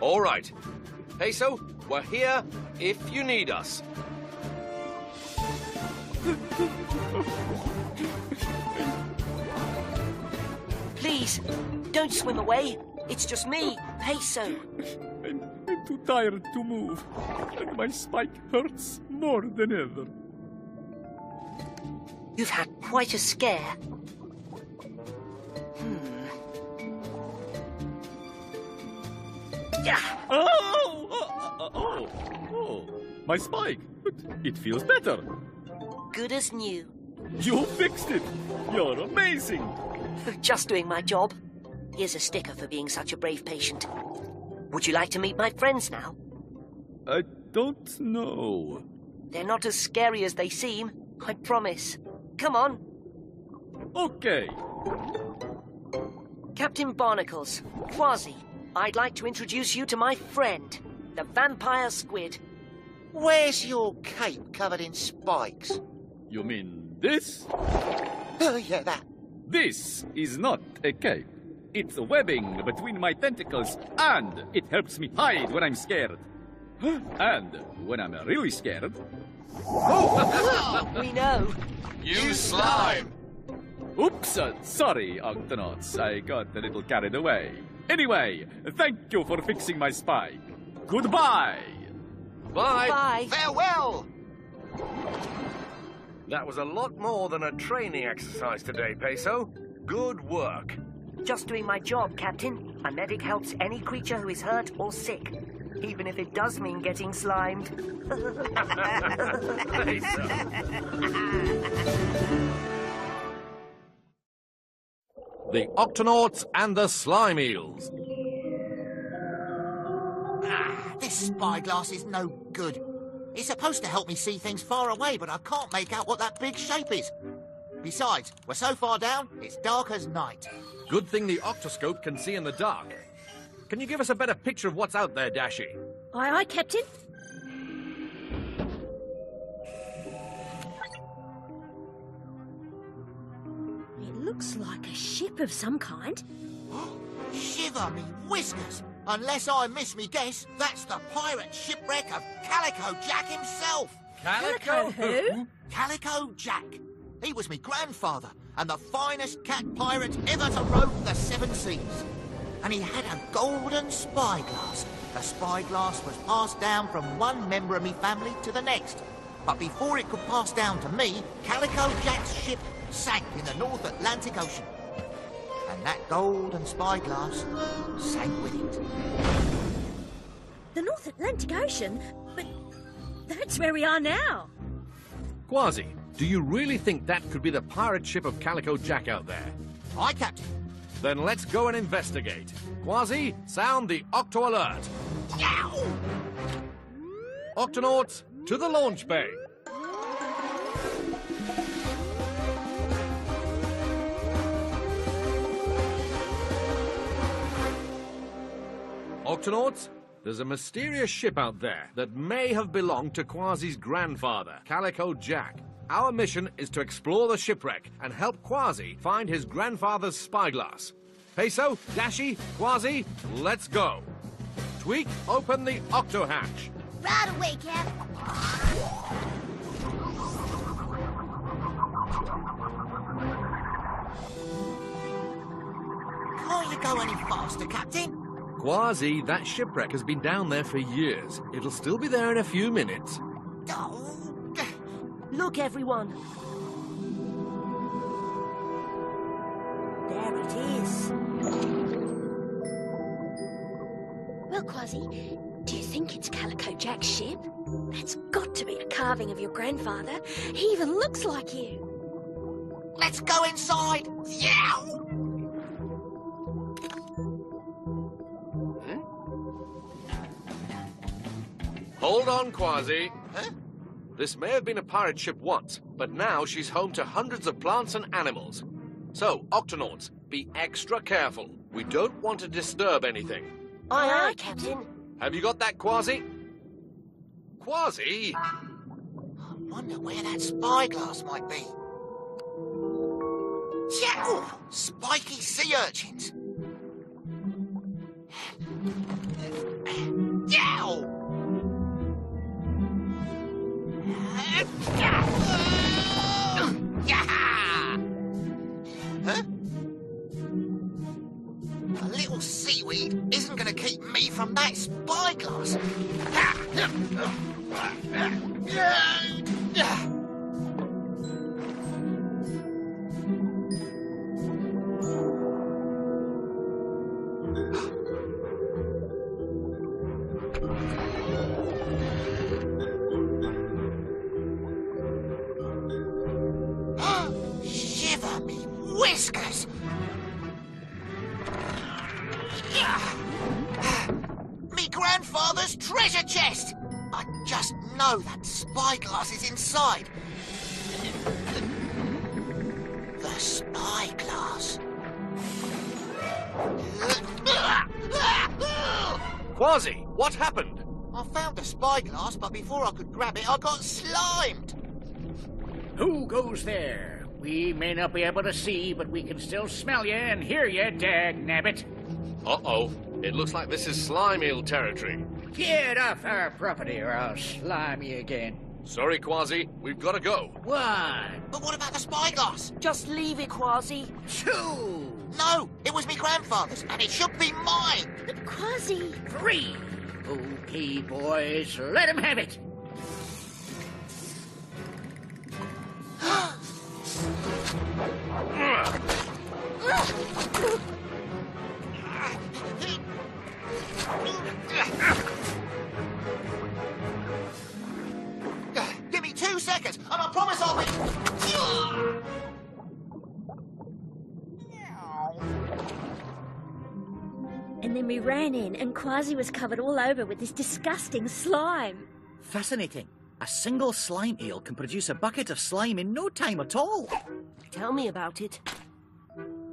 All right. Peso, we're here if you need us. Please, don't swim away. It's just me, Peso. I'm too tired to move, and my spike hurts more than ever. You've had quite a scare. Yeah. Oh, my spike. But it feels better. Good as new. You fixed it. You're amazing. Just doing my job. Here's a sticker for being such a brave patient. Would you like to meet my friends now? I don't know. They're not as scary as they seem, I promise. Come on. Okay. Captain Barnacles, Quasi, I'd like to introduce you to my friend, the vampire squid. Where's your cape covered in spikes? You mean this? Oh, yeah, that. This is not a cape. It's a webbing between my tentacles, and it helps me hide when I'm scared. And when I'm really scared... We know. You slime! Oops, sorry, Octonauts. I got a little carried away. Anyway, thank you for fixing my spike. Goodbye! Bye! Bye! Farewell! That was a lot more than a training exercise today, Peso. Good work. Just doing my job, Captain. A medic helps any creature who is hurt or sick, even if it does mean getting slimed. The Octonauts and the Slime Eels. This spyglass is no good. It's supposed to help me see things far away, but I can't make out what that big shape is. Besides, we're so far down, it's dark as night. Good thing the octoscope can see in the dark. Can you give us a better picture of what's out there, Dashi? Aye, aye, Captain. It looks like a ship of some kind. Shiver me whiskers! Unless I miss me guess, that's the pirate shipwreck of Calico Jack himself! Calico who? Calico Jack. He was me grandfather, and the finest cat pirate ever to roam the seven seas. And he had a golden spyglass. The spyglass was passed down from one member of me family to the next. But before it could pass down to me, Calico Jack's ship sank in the North Atlantic Ocean. And that golden spyglass sank with it. The North Atlantic Ocean? But that's where we are now. Quasi, do you really think that could be the pirate ship of Calico Jack out there? Aye, Captain. Then let's go and investigate. Quasi, sound the Octo Alert. Yow! Octonauts, to the launch bay. Octonauts, there's a mysterious ship out there that may have belonged to Quasi's grandfather, Calico Jack. Our mission is to explore the shipwreck and help Quasi find his grandfather's spyglass. Peso, Dashi, Quasi, let's go. Tweak, open the octo hatch. Right away, Cap. Can't you go any faster, Captain? Quasi, that shipwreck has been down there for years. It'll still be there in a few minutes. Look, everyone. There it is. Well, Quasi, do you think it's Calico Jack's ship. That's got to be a carving of your grandfather. He even looks like you. Let's go inside. Yow! Hold on, Quasi. Huh? This may have been a pirate ship once, but now she's home to hundreds of plants and animals. So, Octonauts, be extra careful. We don't want to disturb anything. Aye, aye, Captain. Have you got that, Quasi? Quasi? I wonder where that spyglass might be. Yow! Spiky sea urchins. Yow! Huh? A little seaweed isn't going to keep me from that spyglass. Shiver me whiskers! Me grandfather's treasure chest! I just know that spyglass is inside. The spyglass. Quasi, what happened? I found the spyglass, but before I could grab it, I got slimed. Who goes there? We may not be able to see, but we can still smell you and hear you, dagnabbit. Uh-oh. It looks like this is slime eel territory. Get off our property or I'll slime you again. Sorry, Quasi. We've got to go. One. But what about the spyglass? Just leave it, Quasi. Two. No, it was me grandfather's, and it should be mine. But Quasi... Three. Okay, boys, let him have it. Give me 2 seconds, and I promise I'll be... And then we ran in, and Quasi was covered all over with this disgusting slime. Fascinating. A single slime eel can produce a bucket of slime in no time at all. Tell me about it.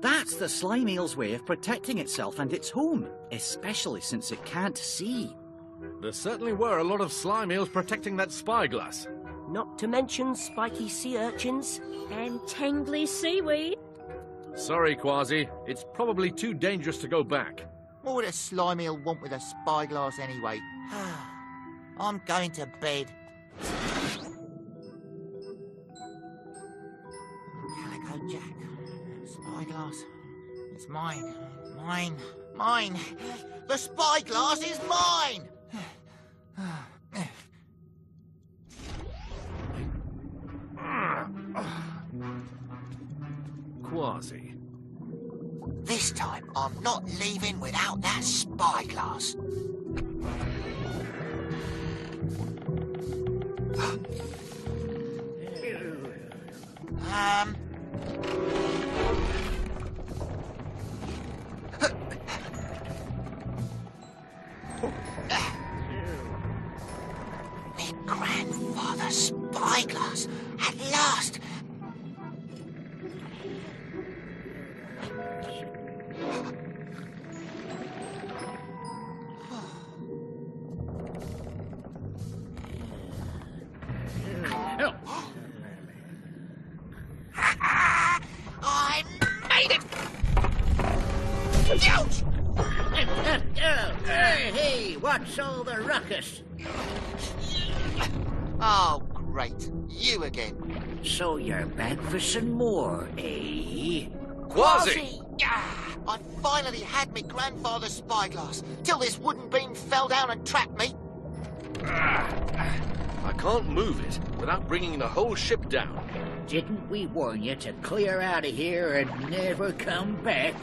That's the slime eel's way of protecting itself and its home, especially since it can't see. There certainly were a lot of slime eels protecting that spyglass. Not to mention spiky sea urchins. And tangly seaweed. Sorry, Quasi. It's probably too dangerous to go back. What would a slime eel want with a spyglass anyway? I'm going to bed. Calico Jack. Spyglass. It's mine. Mine. Mine. The spyglass is mine! Quasi. This time, I'm not leaving without that spyglass. My grandfather's spyglass, at last. I made it! Ouch! Hey, what's all the ruckus? Oh, great. You again. So you're back for some more, eh? Quasi! I finally had me grandfather's spyglass, till this wooden beam fell down and trapped me. I can't move it without bringing the whole ship down. Didn't we warn you to clear out of here and never come back?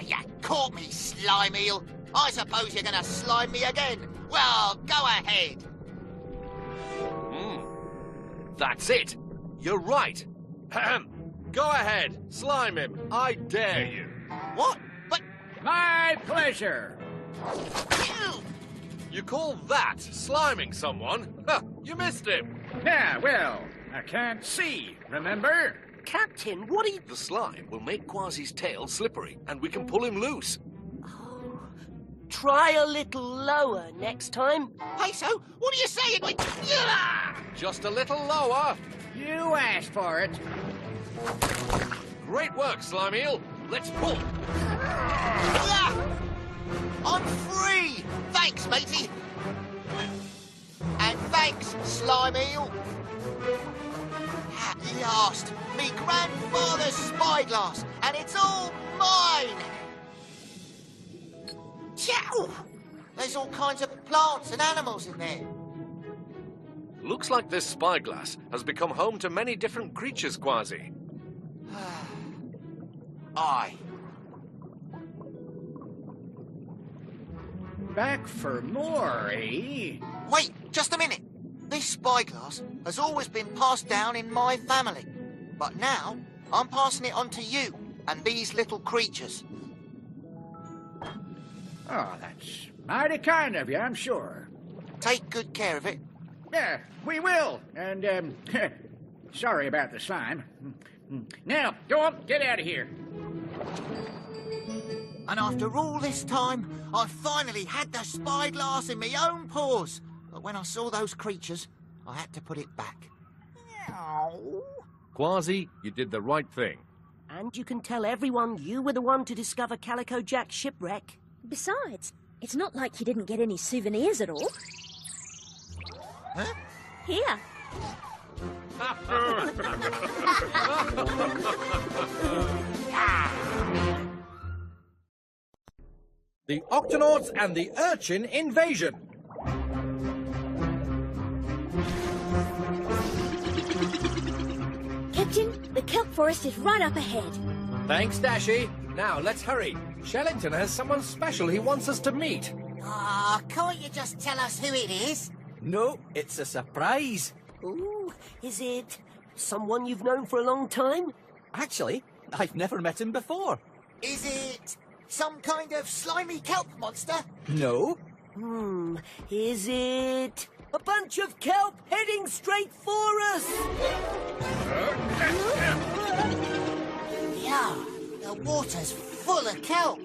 You caught me, slime eel. I suppose you're gonna slime me again. Well, go ahead. That's it. You're right. Ahem. Go ahead. Slime him. I dare you. What? But... My pleasure. You call that sliming someone? Huh, you missed him. Yeah, well, I can't see, remember? Captain, what are you... The slime will make Quasi's tail slippery, and we can pull him loose. Try a little lower next time. Hey, so, what are you saying? Just a little lower. You asked for it. Great work, Slime Eel. Let's pull. I'm free! Thanks, matey! And thanks, Slime Eel! At last, me grandfather's spyglass, and it's all mine! Chow! There's all kinds of plants and animals in there. Looks like this spyglass has become home to many different creatures, Quasi. Aye. Back for more, eh? Wait, just a minute. This spyglass has always been passed down in my family. But now, I'm passing it on to you and these little creatures. Oh, that's mighty kind of you, I'm sure. Take good care of it. Yeah, we will. And, sorry about the slime. Now, go on, get out of here. And after all this time, I finally had the spyglass in my own paws. But when I saw those creatures, I had to put it back. Quasi, you did the right thing. And you can tell everyone you were the one to discover Calico Jack's shipwreck. Besides, it's not like you didn't get any souvenirs at all. Huh? Here. The Octonauts and the Urchin Invasion. Captain, the kelp forest is right up ahead. Thanks, Dashy. Now, let's hurry. Shellington has someone special he wants us to meet. Ah, can't you just tell us who it is? No, it's a surprise. Ooh, is it someone you've known for a long time? Actually, I've never met him before. Is it some kind of slimy kelp monster? No. Is it a bunch of kelp heading straight for us? Yeah, the water's full of kelp.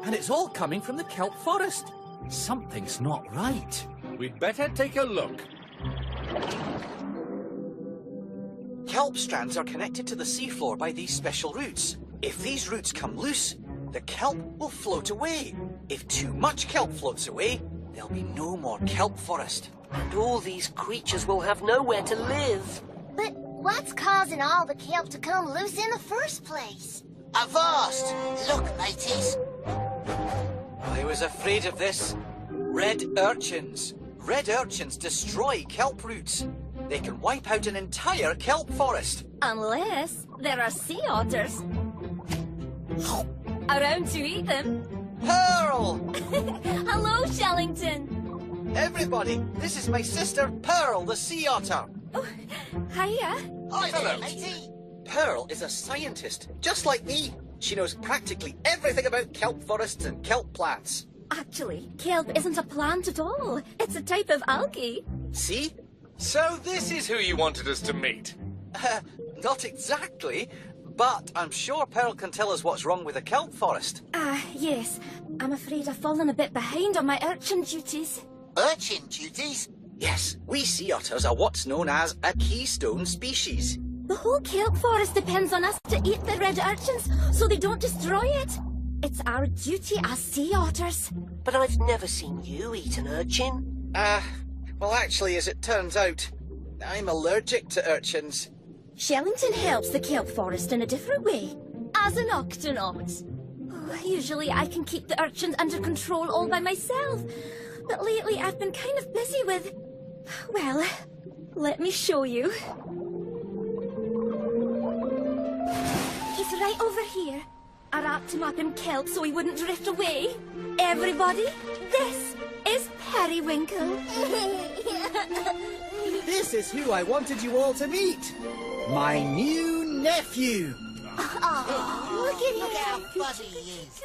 And it's all coming from the kelp forest. Something's not right. We'd better take a look. Kelp strands are connected to the seafloor by these special roots. If these roots come loose, the kelp will float away. If too much kelp floats away, there'll be no more kelp forest. And all these creatures will have nowhere to live. But what's causing all the kelp to come loose in the first place? Avast! Look, mateys. I was afraid of this. Red urchins. Red urchins destroy kelp roots. They can wipe out an entire kelp forest. Unless there are sea otters around to eat them. Pearl! Hello, Shellington. Everybody, this is my sister Pearl, the sea otter. Oh, hiya. Hi there, matey. Pearl is a scientist, just like me. She knows practically everything about kelp forests and kelp plants. Actually, kelp isn't a plant at all. It's a type of algae. See? So this is who you wanted us to meet. Not exactly, but I'm sure Pearl can tell us what's wrong with the kelp forest. Yes. I'm afraid I've fallen a bit behind on my urchin duties. Urchin duties? Yes, we sea otters are what's known as a keystone species. The whole kelp forest depends on us to eat the red urchins so they don't destroy it. It's our duty as sea otters. But I've never seen you eat an urchin. Well, actually, as it turns out, I'm allergic to urchins. Shellington helps the kelp forest in a different way, as an Octonaut. Usually I can keep the urchins under control all by myself, but lately I've been kind of busy with... Well, let me show you. He's right over here. I wrapped him up in kelp so he wouldn't drift away. Everybody, this is Periwinkle. This is who I wanted you all to meet. My new nephew. Look at him. Look how fuzzy he is.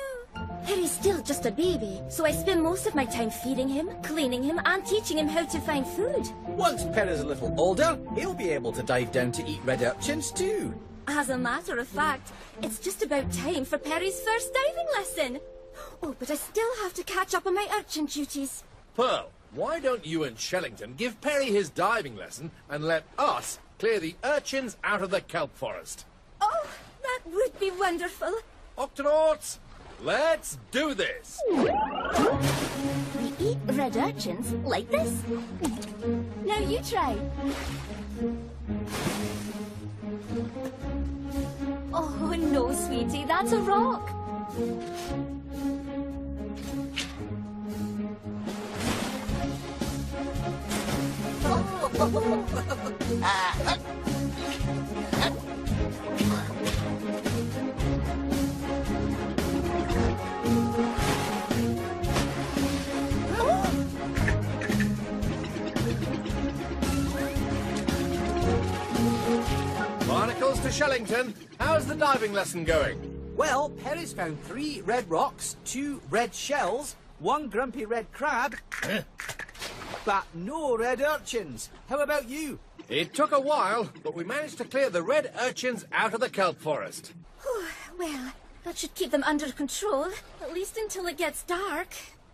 Perry's still just a baby, so I spend most of my time feeding him, cleaning him, and teaching him how to find food. Once Perry's a little older, he'll be able to dive down to eat red urchins too. As a matter of fact, it's just about time for Perry's first diving lesson. Oh, but I still have to catch up on my urchin duties. Pearl, why don't you and Shellington give Perry his diving lesson and let us clear the urchins out of the kelp forest? Oh, that would be wonderful. Octonauts, let's do this. We eat red urchins like this. Now you try. Oh, no, sweetie, that's a rock. Barnacles to Shellington. How's the diving lesson going? Well, Perry's found 3 red rocks, 2 red shells, 1 grumpy red crab, but no red urchins. How about you? It took a while, but we managed to clear the red urchins out of the kelp forest. Well, that should keep them under control, at least until it gets dark.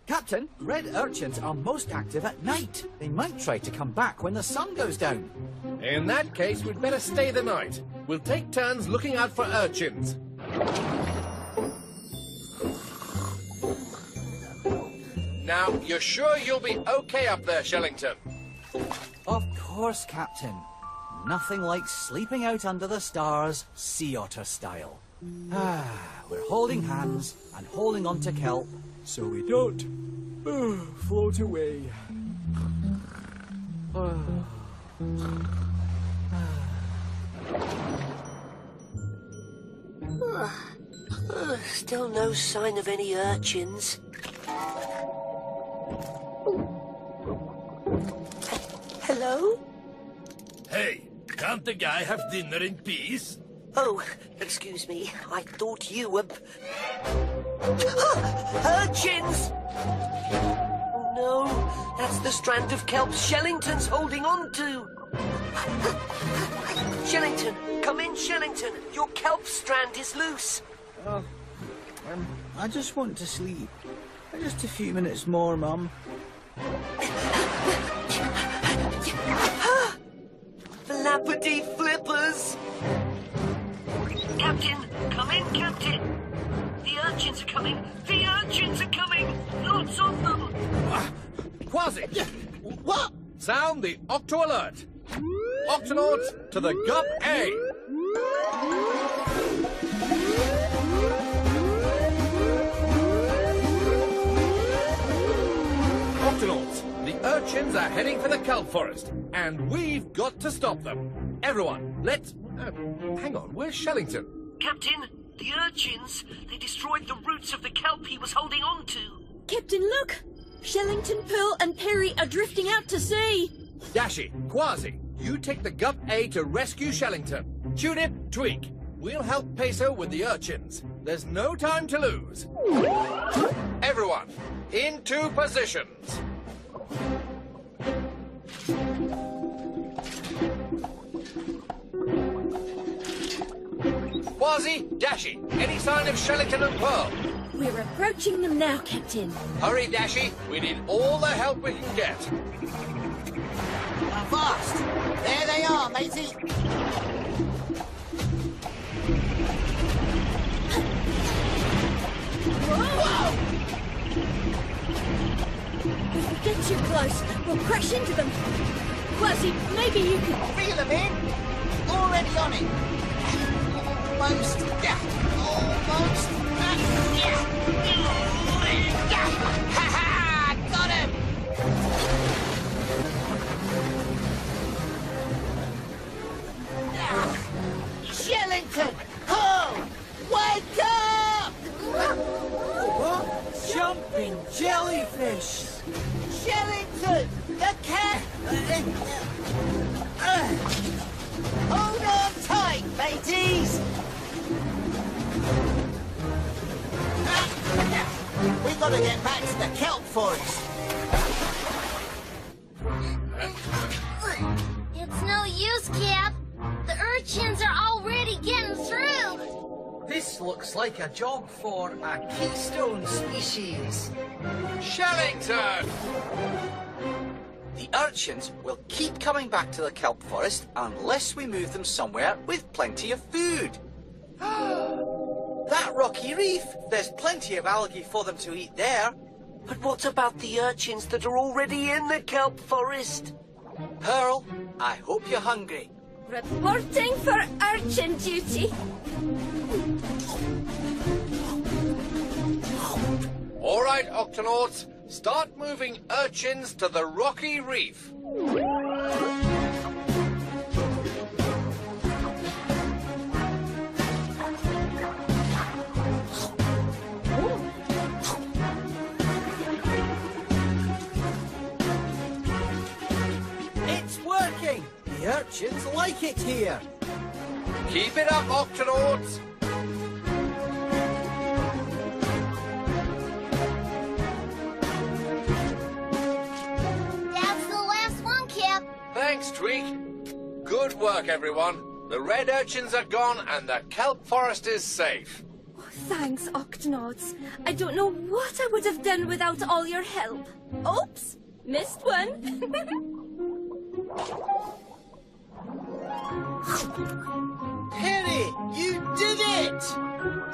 Captain, red urchins are most active at night. They might try to come back when the sun goes down. In that case, we'd better stay the night. We'll take turns looking out for urchins. Now, you're sure you'll be okay up there, Shellington? Of course, Captain. Nothing like sleeping out under the stars, sea otter style. We're holding hands and holding on to kelp so we don't float away. Still no sign of any urchins. Hello? Hey, can't the guy have dinner in peace? Oh, excuse me. I thought you were... Urchins! Oh, no. That's the strand of kelp Shellington's holding on to. Shellington, come in, Shellington. Your kelp strand is loose. I just want to sleep. Just a few minutes more, Mum. Flappity flippers! Captain, come in, Captain. The urchins are coming. The urchins are coming. Lots of them. Quasi! What? Sound the Octo alert. Octonauts to the Gup A. Octonauts, the urchins are heading for the kelp forest, and we've got to stop them. Everyone, let's... hang on, where's Shellington? Captain, the urchins, they destroyed the roots of the kelp he was holding on to. Captain, look! Shellington, Pearl and Perry are drifting out to sea. Dashi, Quasi, you take the Gup A to rescue Shellington. Tunip, Tweak, we'll help Peso with the urchins. There's no time to lose. Everyone, into positions. Quasi, Dashi, any sign of Shellington and Pearl? We're approaching them now, Captain. Hurry, Dashi. We need all the help we can get. Fast! There they are, matey. Whoa! If we get too close, we'll crash into them. Quasi, maybe you can... Reel them in. Already on it. Almost. Yeah. Almost. Yeah. Ha ha! Got him! Shellington! Ho! Wake up! What? Jumping Hold on tight, mateys! We've got to get back to the kelp forest. It's no use, Cap. The urchins are already getting through. This looks like a job for a keystone species. Shellington! The urchins will keep coming back to the kelp forest unless we move them somewhere with plenty of food. That rocky reef! There's plenty of algae for them to eat there. But what about the urchins that are already in the kelp forest? Pearl, I hope you're hungry. Reporting for urchin duty. All right, Octonauts, start moving urchins to the rocky reef. It's working! The urchins like it here. Keep it up, Octonauts. That's the last one, Cap. Thanks, Tweak. Good work, everyone. The red urchins are gone and the kelp forest is safe. Thanks, Octonauts. I don't know what I would have done without all your help. Oops, missed one. Harry, you did it!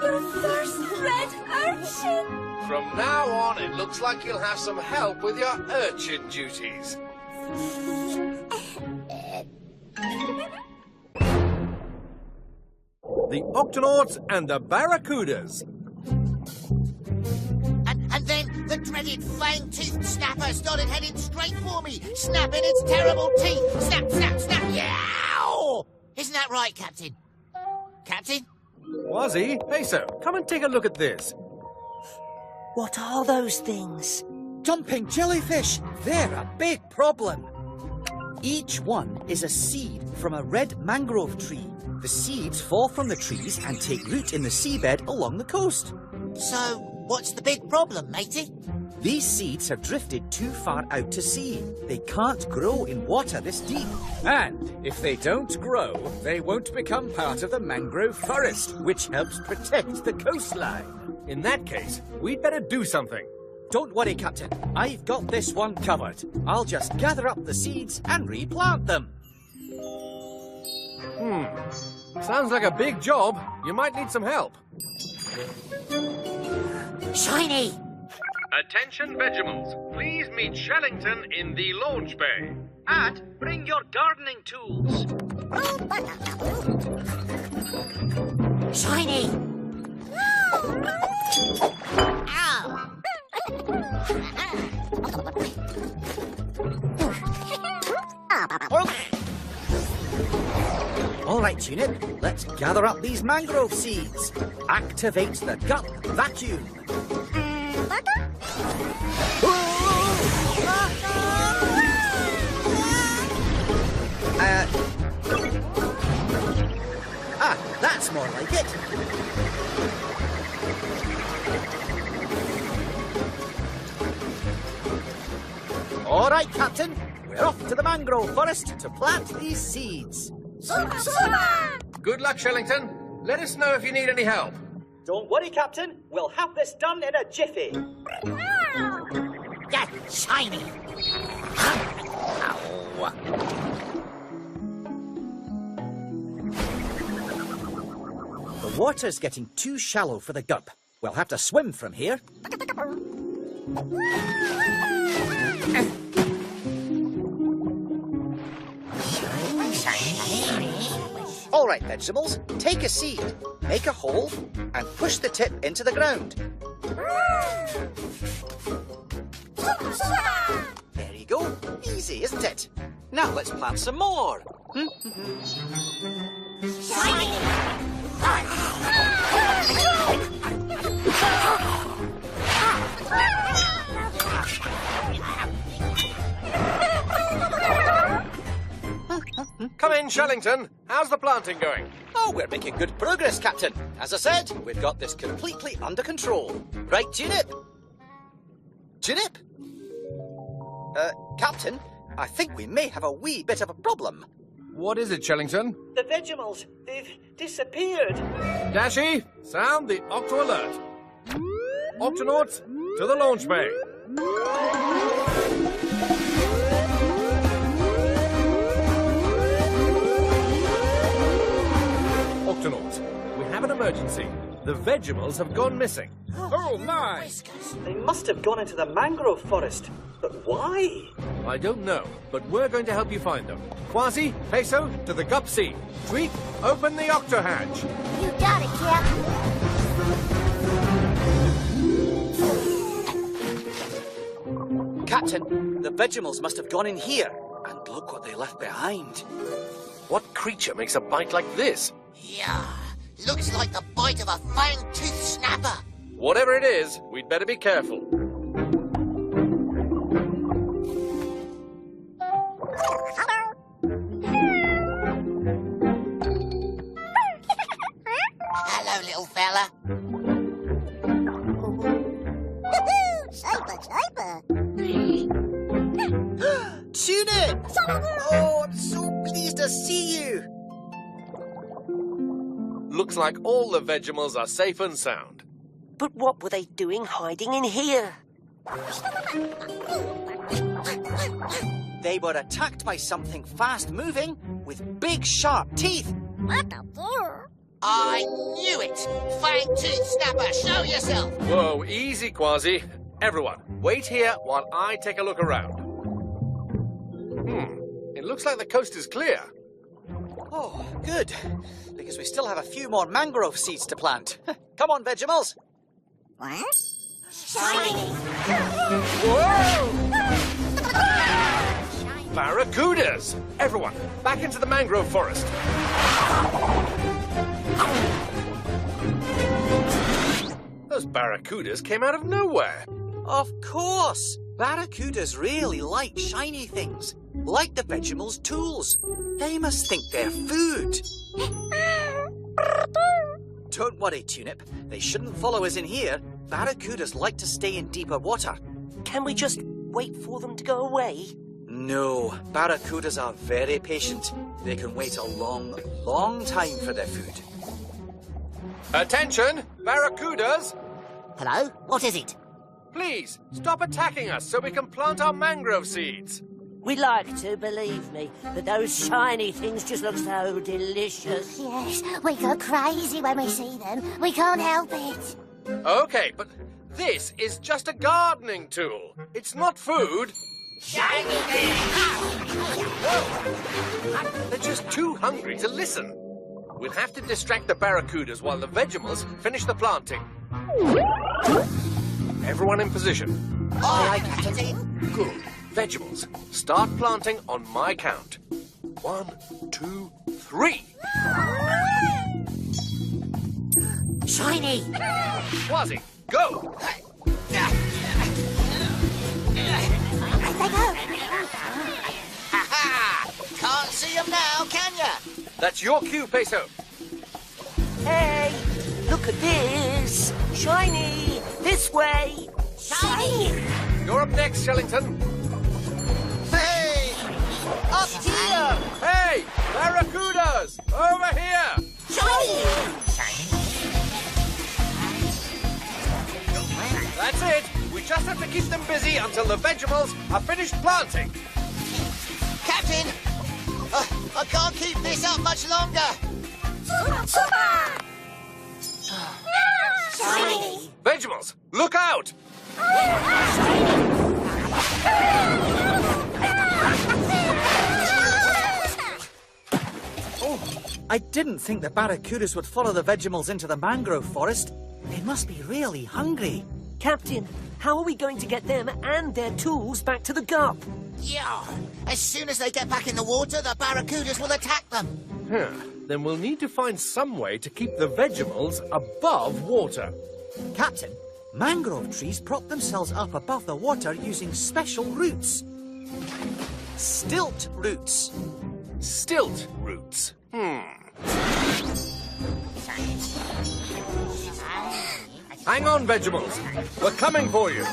Your first red urchin! From now on, it looks like you'll have some help with your urchin duties. The Octonauts and the Barracudas. And then the dreaded fang-toothed snapper started heading straight for me, snapping its terrible teeth. Snap, snap, snap, yow! Isn't that right, Captain? Captain? Wazzy, Peso, come and take a look at this. What are those things? Jumping jellyfish! They're a big problem. Each one is a seed from a red mangrove tree. The seeds fall from the trees and take root in the seabed along the coast. So, what's the big problem, matey? These seeds have drifted too far out to sea. They can't grow in water this deep. And if they don't grow, they won't become part of the mangrove forest, which helps protect the coastline. In that case, we'd better do something. Don't worry, Captain. I've got this one covered. I'll just gather up the seeds and replant them. Sounds like a big job. You might need some help. Shiny! Attention Vegemals, please meet Shellington in the launch bay. And bring your gardening tools. Shiny! All right, Tunip, let's gather up these mangrove seeds. Activate the gut vacuum. That's more like it. All right, Captain, we're off to the mangrove forest to plant these seeds. Good luck, Shellington. Let us know if you need any help. Don't worry, Captain. We'll have this done in a jiffy. Yeah, shiny! The water's getting too shallow for the gup. We'll have to swim from here. All right, vegetables, take a seed, make a hole, and push the tip into the ground. There you go. Easy, isn't it? Now let's plant some more. Come in, Shellington. How's the planting going? Oh, we're making good progress, Captain. As I said, we've got this completely under control. Right, Tunip? Tunip? Captain, I think we may have a wee bit of a problem. What is it, Shellington? The Vegemals, they've disappeared. Dashy, sound the Octo alert. Octonauts, to the launch bay. Octonauts, we have an emergency. The Vegemals have gone missing. Oh, my! They must have gone into the mangrove forest. But why? I don't know, but we're going to help you find them. Quasi, Peso, to the Gup Sea. Tweak, open the Octo hatch. You got it, Captain. Captain, the Vegemals must have gone in here. And look what they left behind. What creature makes a bite like this? Yeah, looks like the bite of a fang-toothed snapper. Whatever it is, we'd better be careful. Hello, little fella. Sniper. Tunip! Oh, I'm so pleased to see you. Looks like all the Vegemals are safe and sound. But what were they doing hiding in here? They were attacked by something fast-moving with big, sharp teeth. What the fuck? I knew it! Fang-toothed snapper, show yourself! Whoa, easy, Quasi. Everyone, wait here while I take a look around. It looks like the coast is clear. Oh, good. Because we still have a few more mangrove seeds to plant. Come on, Vegemals. What? Shiny! Whoa! Barracudas! Everyone, back into the mangrove forest. Those barracudas came out of nowhere. Of course. Barracudas really like shiny things. Like the Vegemals' tools. They must think they're food. Don't worry, Tunip. They shouldn't follow us in here. Barracudas like to stay in deeper water. Can we just wait for them to go away? No, barracudas are very patient. They can wait a long, long time for their food. Attention, barracudas! Hello? What is it? Please, stop attacking us so we can plant our mangrove seeds. We like to, believe me, but those shiny things just look so delicious. Yes, we go crazy when we see them. We can't help it. Okay, but this is just a gardening tool. It's not food. Shiny things! They're just too hungry to listen. We'll have to distract the barracudas while the Vegemals finish the planting. Everyone in position. Aye, Captain. Good. Vegemals, start planting on my count. 1, 2, 3. Shiny! Quasi, go! Ha-ha! Can't see them now, can ya? That's your cue, Peso. Hey, look at this. Shiny, this way. Shiny! You're up next, Shellington. Hey! Up here! Hey, barracudas, over here! Shiny! That's it. We just have to keep them busy until the Vegemals are finished planting. Captain! I can't keep this up much longer! Shiny! Vegemals, look out! Oh, I didn't think the barracudas would follow the Vegemals into the mangrove forest. They must be really hungry. Captain, how are we going to get them and their tools back to the Gup? Yeah! As soon as they get back in the water, the barracudas will attack them. Then we'll need to find some way to keep the Vegemals above water. Captain, mangrove trees prop themselves up above the water using special roots. Stilt roots. Stilt roots. Hang on, Vegetables. We're coming for you.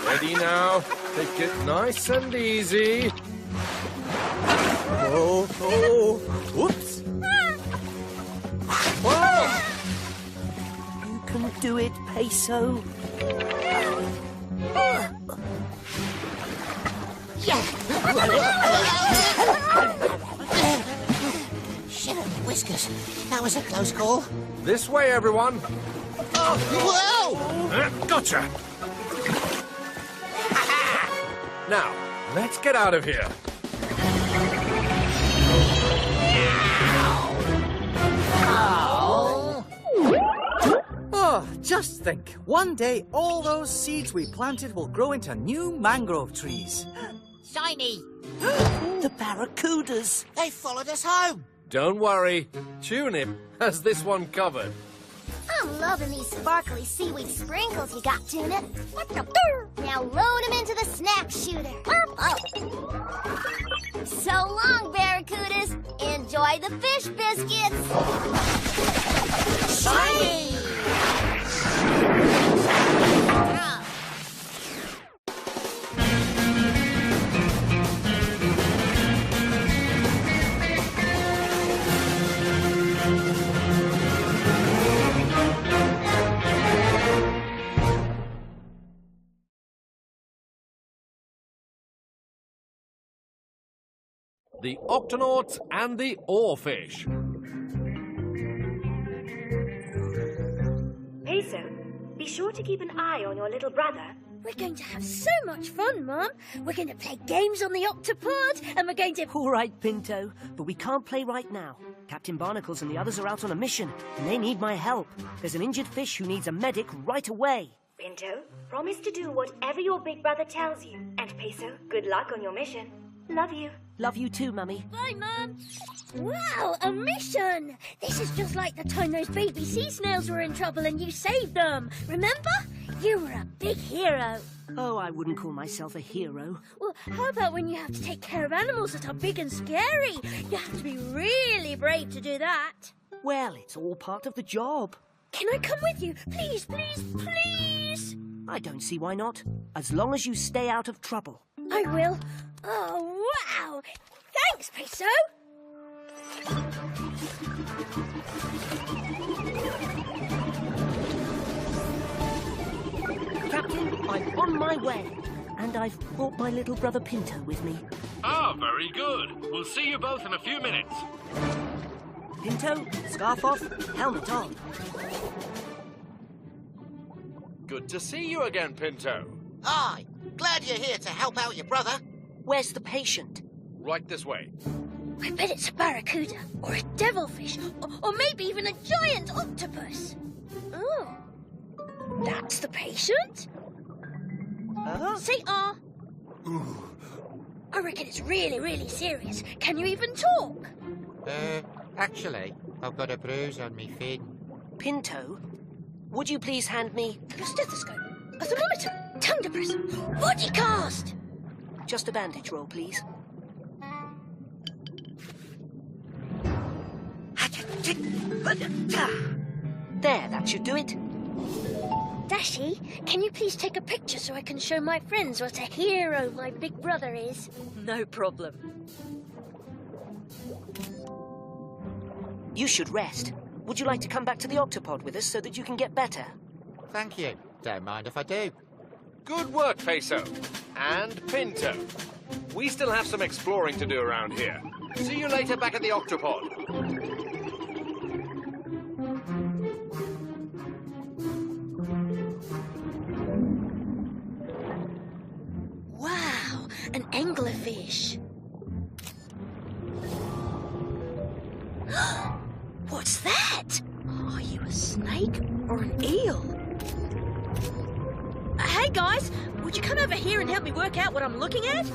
Ready now. Take it nice and easy. Oh, whoops. Whoa! You can do it, Peso. Shiver me whiskers. That was a close call. This way, everyone. Whoa! Gotcha. Now, let's get out of here. Oh, just think. One day, all those seeds we planted will grow into new mangrove trees. Shiny! The barracudas. They followed us home. Don't worry. Tulip has this one covered. I'm loving these sparkly seaweed sprinkles you got, Tulip. Now load them into the snack shooter. So long, barracudas. Enjoy the fish biscuits. Shiny! The Octonauts and the Oarfish. Peso, be sure to keep an eye on your little brother. We're going to have so much fun, Mum. We're going to play games on the octopod, and we're going to... All right, Pinto, but we can't play right now. Captain Barnacles and the others are out on a mission, and they need my help. There's an injured fish who needs a medic right away. Pinto, promise to do whatever your big brother tells you. And Peso, good luck on your mission. Love you. Love you too, Mummy. Bye, Mum. Wow, a mission! This is just like the time those baby sea snails were in trouble and you saved them. Remember? You were a big hero. Oh, I wouldn't call myself a hero. Well, how about when you have to take care of animals that are big and scary? You have to be really brave to do that. Well, it's all part of the job. Can I come with you? Please, please, please? I don't see why not. As long as you stay out of trouble. I will. Oh, wow! Thanks, Peso! Captain, I'm on my way. And I've brought my little brother Pinto with me. Ah, very good. We'll see you both in a few minutes. Pinto, scarf off, helmet on. Good to see you again, Pinto. Aye, glad you're here to help out your brother. Where's the patient? Right this way. I bet it's a barracuda, or a devilfish, or maybe even a giant octopus. Oh, that's the patient? Say ah. I reckon it's really, really serious. Can you even talk? Actually, I've got a bruise on me fin. Pinto, would you please hand me... Your stethoscope, a thermometer, tongue depressor, body cast. Just a bandage roll, please. There, that should do it. Dashy, can you please take a picture so I can show my friends what a hero my big brother is? No problem. You should rest. Would you like to come back to the octopod with us so that you can get better? Thank you. Don't mind if I do. Good work, Peso. And Pinto. We still have some exploring to do around here. See you later back at the octopod. Wow, an anglerfish. What's that? Are you a snake or an eel? Hey guys, would you come over here and help me work out what I'm looking at?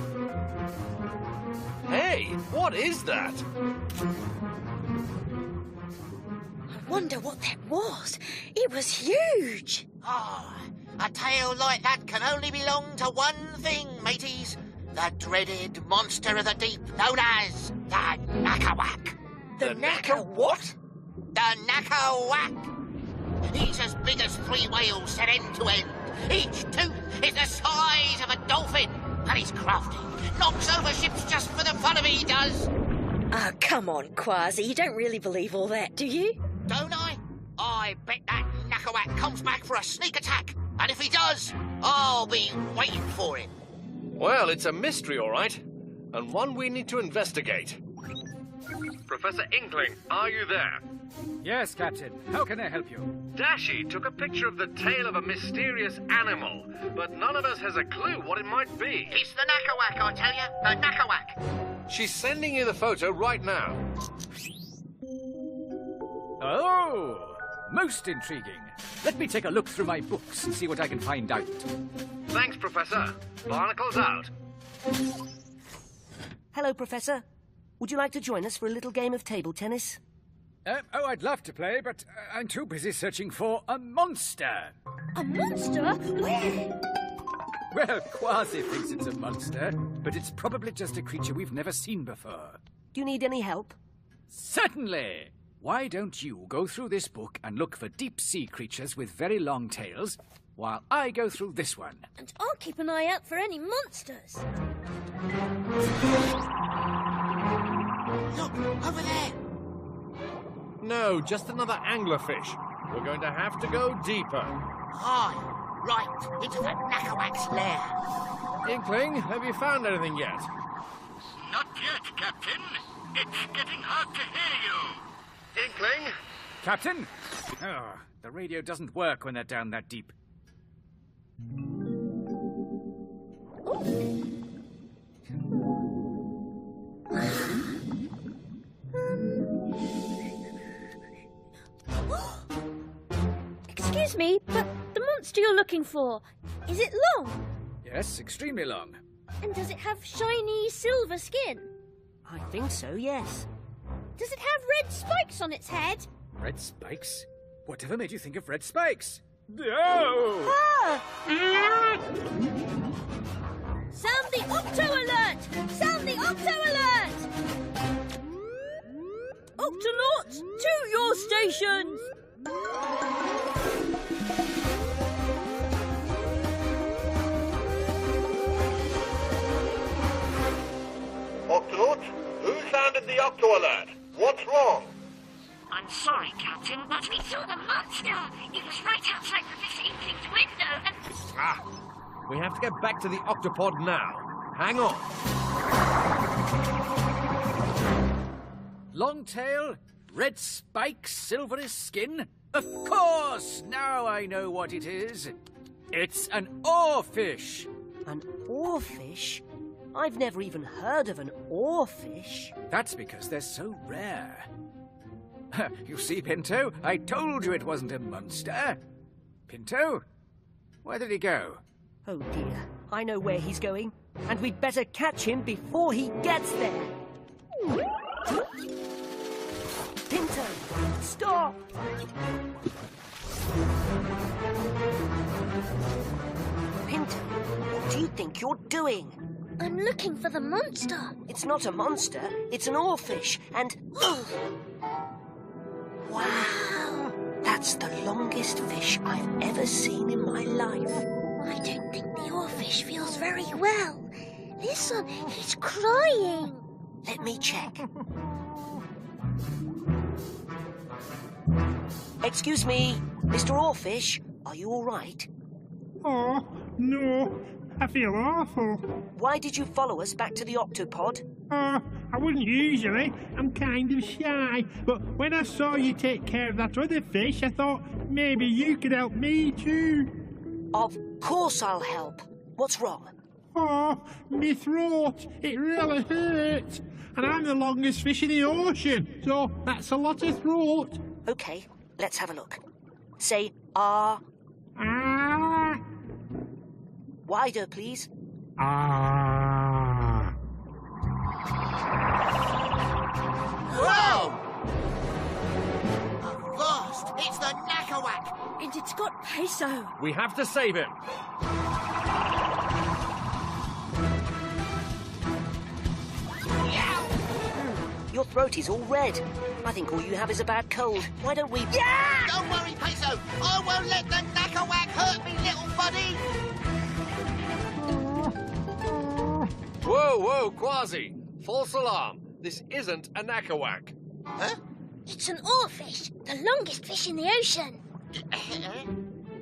Hey, what is that? A wonder what that was. It was huge. Ah, a tale like that can only belong to one thing, mateys. The dreaded monster of the deep known as the Knackerwhack. The Knacker what? The Knackerwhack. He's as big as 3 whales set end to end. Each tooth is the size of a dolphin. And he's crafty. Knocks over ships just for the fun of it, he does. Oh, come on, Quasi. You don't really believe all that, do you? Don't I? I bet that Knackerwhack comes back for a sneak attack. And if he does, I'll be waiting for it. Well, it's a mystery, all right. And one we need to investigate. Professor Inkling, are you there? Yes, Captain. How can I help you? Dashi took a picture of the tail of a mysterious animal, but none of us has a clue what it might be. It's the Knackerwhack, I tell you. The Knackerwhack. She's sending you the photo right now. Oh, most intriguing. Let me take a look through my books and see what I can find out. Thanks, Professor. Barnacles out. Hello, Professor. Would you like to join us for a little game of table tennis? Oh, I'd love to play, but I'm too busy searching for a monster. A monster? Where? Well, Quasi thinks it's a monster, but it's probably just a creature we've never seen before. Do you need any help? Certainly! Why don't you go through this book and look for deep-sea creatures with very long tails, while I go through this one. And I'll keep an eye out for any monsters. Look, over there. No, just another anglerfish. We're going to have to go deeper. Hi, right into the Knackerwhack's lair. Inkling, have you found anything yet? Not yet, Captain. It's getting hard to hear you. Inkling? Captain? Oh, the radio doesn't work when they're down that deep. Excuse me, but the monster you're looking for, is it long? Yes, extremely long. And does it have shiny silver skin? I think so, yes. Does it have red spikes on its head? Red spikes? Whatever made you think of red spikes? No! Ah! Sound the Octo Alert! Sound the Octo Alert! Octonauts, to your stations! Octonauts, who sounded the Octo Alert? What's wrong? I'm sorry, Captain, but we saw the monster. It was right outside Professor Inkling's window and... Ah, we have to get back to the octopod now. Hang on. Long tail, red spikes, silvery skin? Of course! Now I know what it is. It's an oarfish. An oarfish? I've never even heard of an oarfish. That's because they're so rare. You see, Pinto, I told you it wasn't a monster. Pinto? Where did he go? Oh dear, I know where he's going, and we'd better catch him before he gets there. Pinto, stop! Pinto, what do you think you're doing? I'm looking for the monster. It's not a monster, it's an oarfish, and... Wow! That's the longest fish I've ever seen in my life. I don't think the oarfish feels very well. Listen, he's crying. Let me check. Excuse me, Mr. Oarfish, are you all right? Oh, no. I feel awful. Why did you follow us back to the octopod? I wouldn't usually. I'm kind of shy. But when I saw you take care of that other fish, I thought maybe you could help me too. Of course I'll help. What's wrong? Oh, me throat. It really hurts. And I'm the longest fish in the ocean, so that's a lot of throat. Okay, let's have a look. Say, ah. Ah. Wider, please. Ah. Whoa! A It's the Knackerwhack! And it's got Peso. We have to save him. Your throat is all red. I think all you have is a bad cold. Why don't we... Yeah! Don't worry, Peso. I won't let the Knackerwhack hurt me, little buddy. Whoa, whoa, Quasi. False alarm. This isn't a Knackerwhack. Huh? It's an oarfish, the longest fish in the ocean.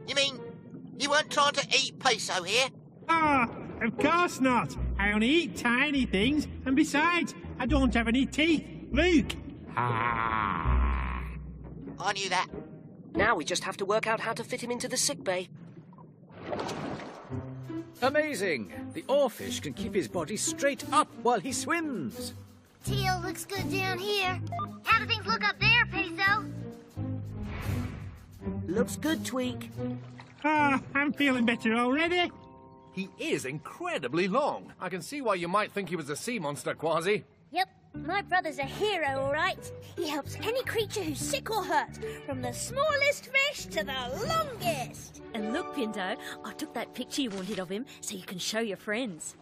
You mean you weren't trying to eat Peso here? Ah, of course not. I only eat tiny things, and besides, I don't have any teeth. Look. I knew that. Now we just have to work out how to fit him into the sick bay. Amazing! The oarfish can keep his body straight up while he swims. Tail looks good down here. How do things look up there, Peso? Looks good, Tweak. Ah, I'm feeling better already. He is incredibly long. I can see why you might think he was a sea monster, Quasi. Yep, my brother's a hero, all right. He helps any creature who's sick or hurt, from the smallest fish to the longest. And look, Pinto, I took that picture you wanted of him so you can show your friends.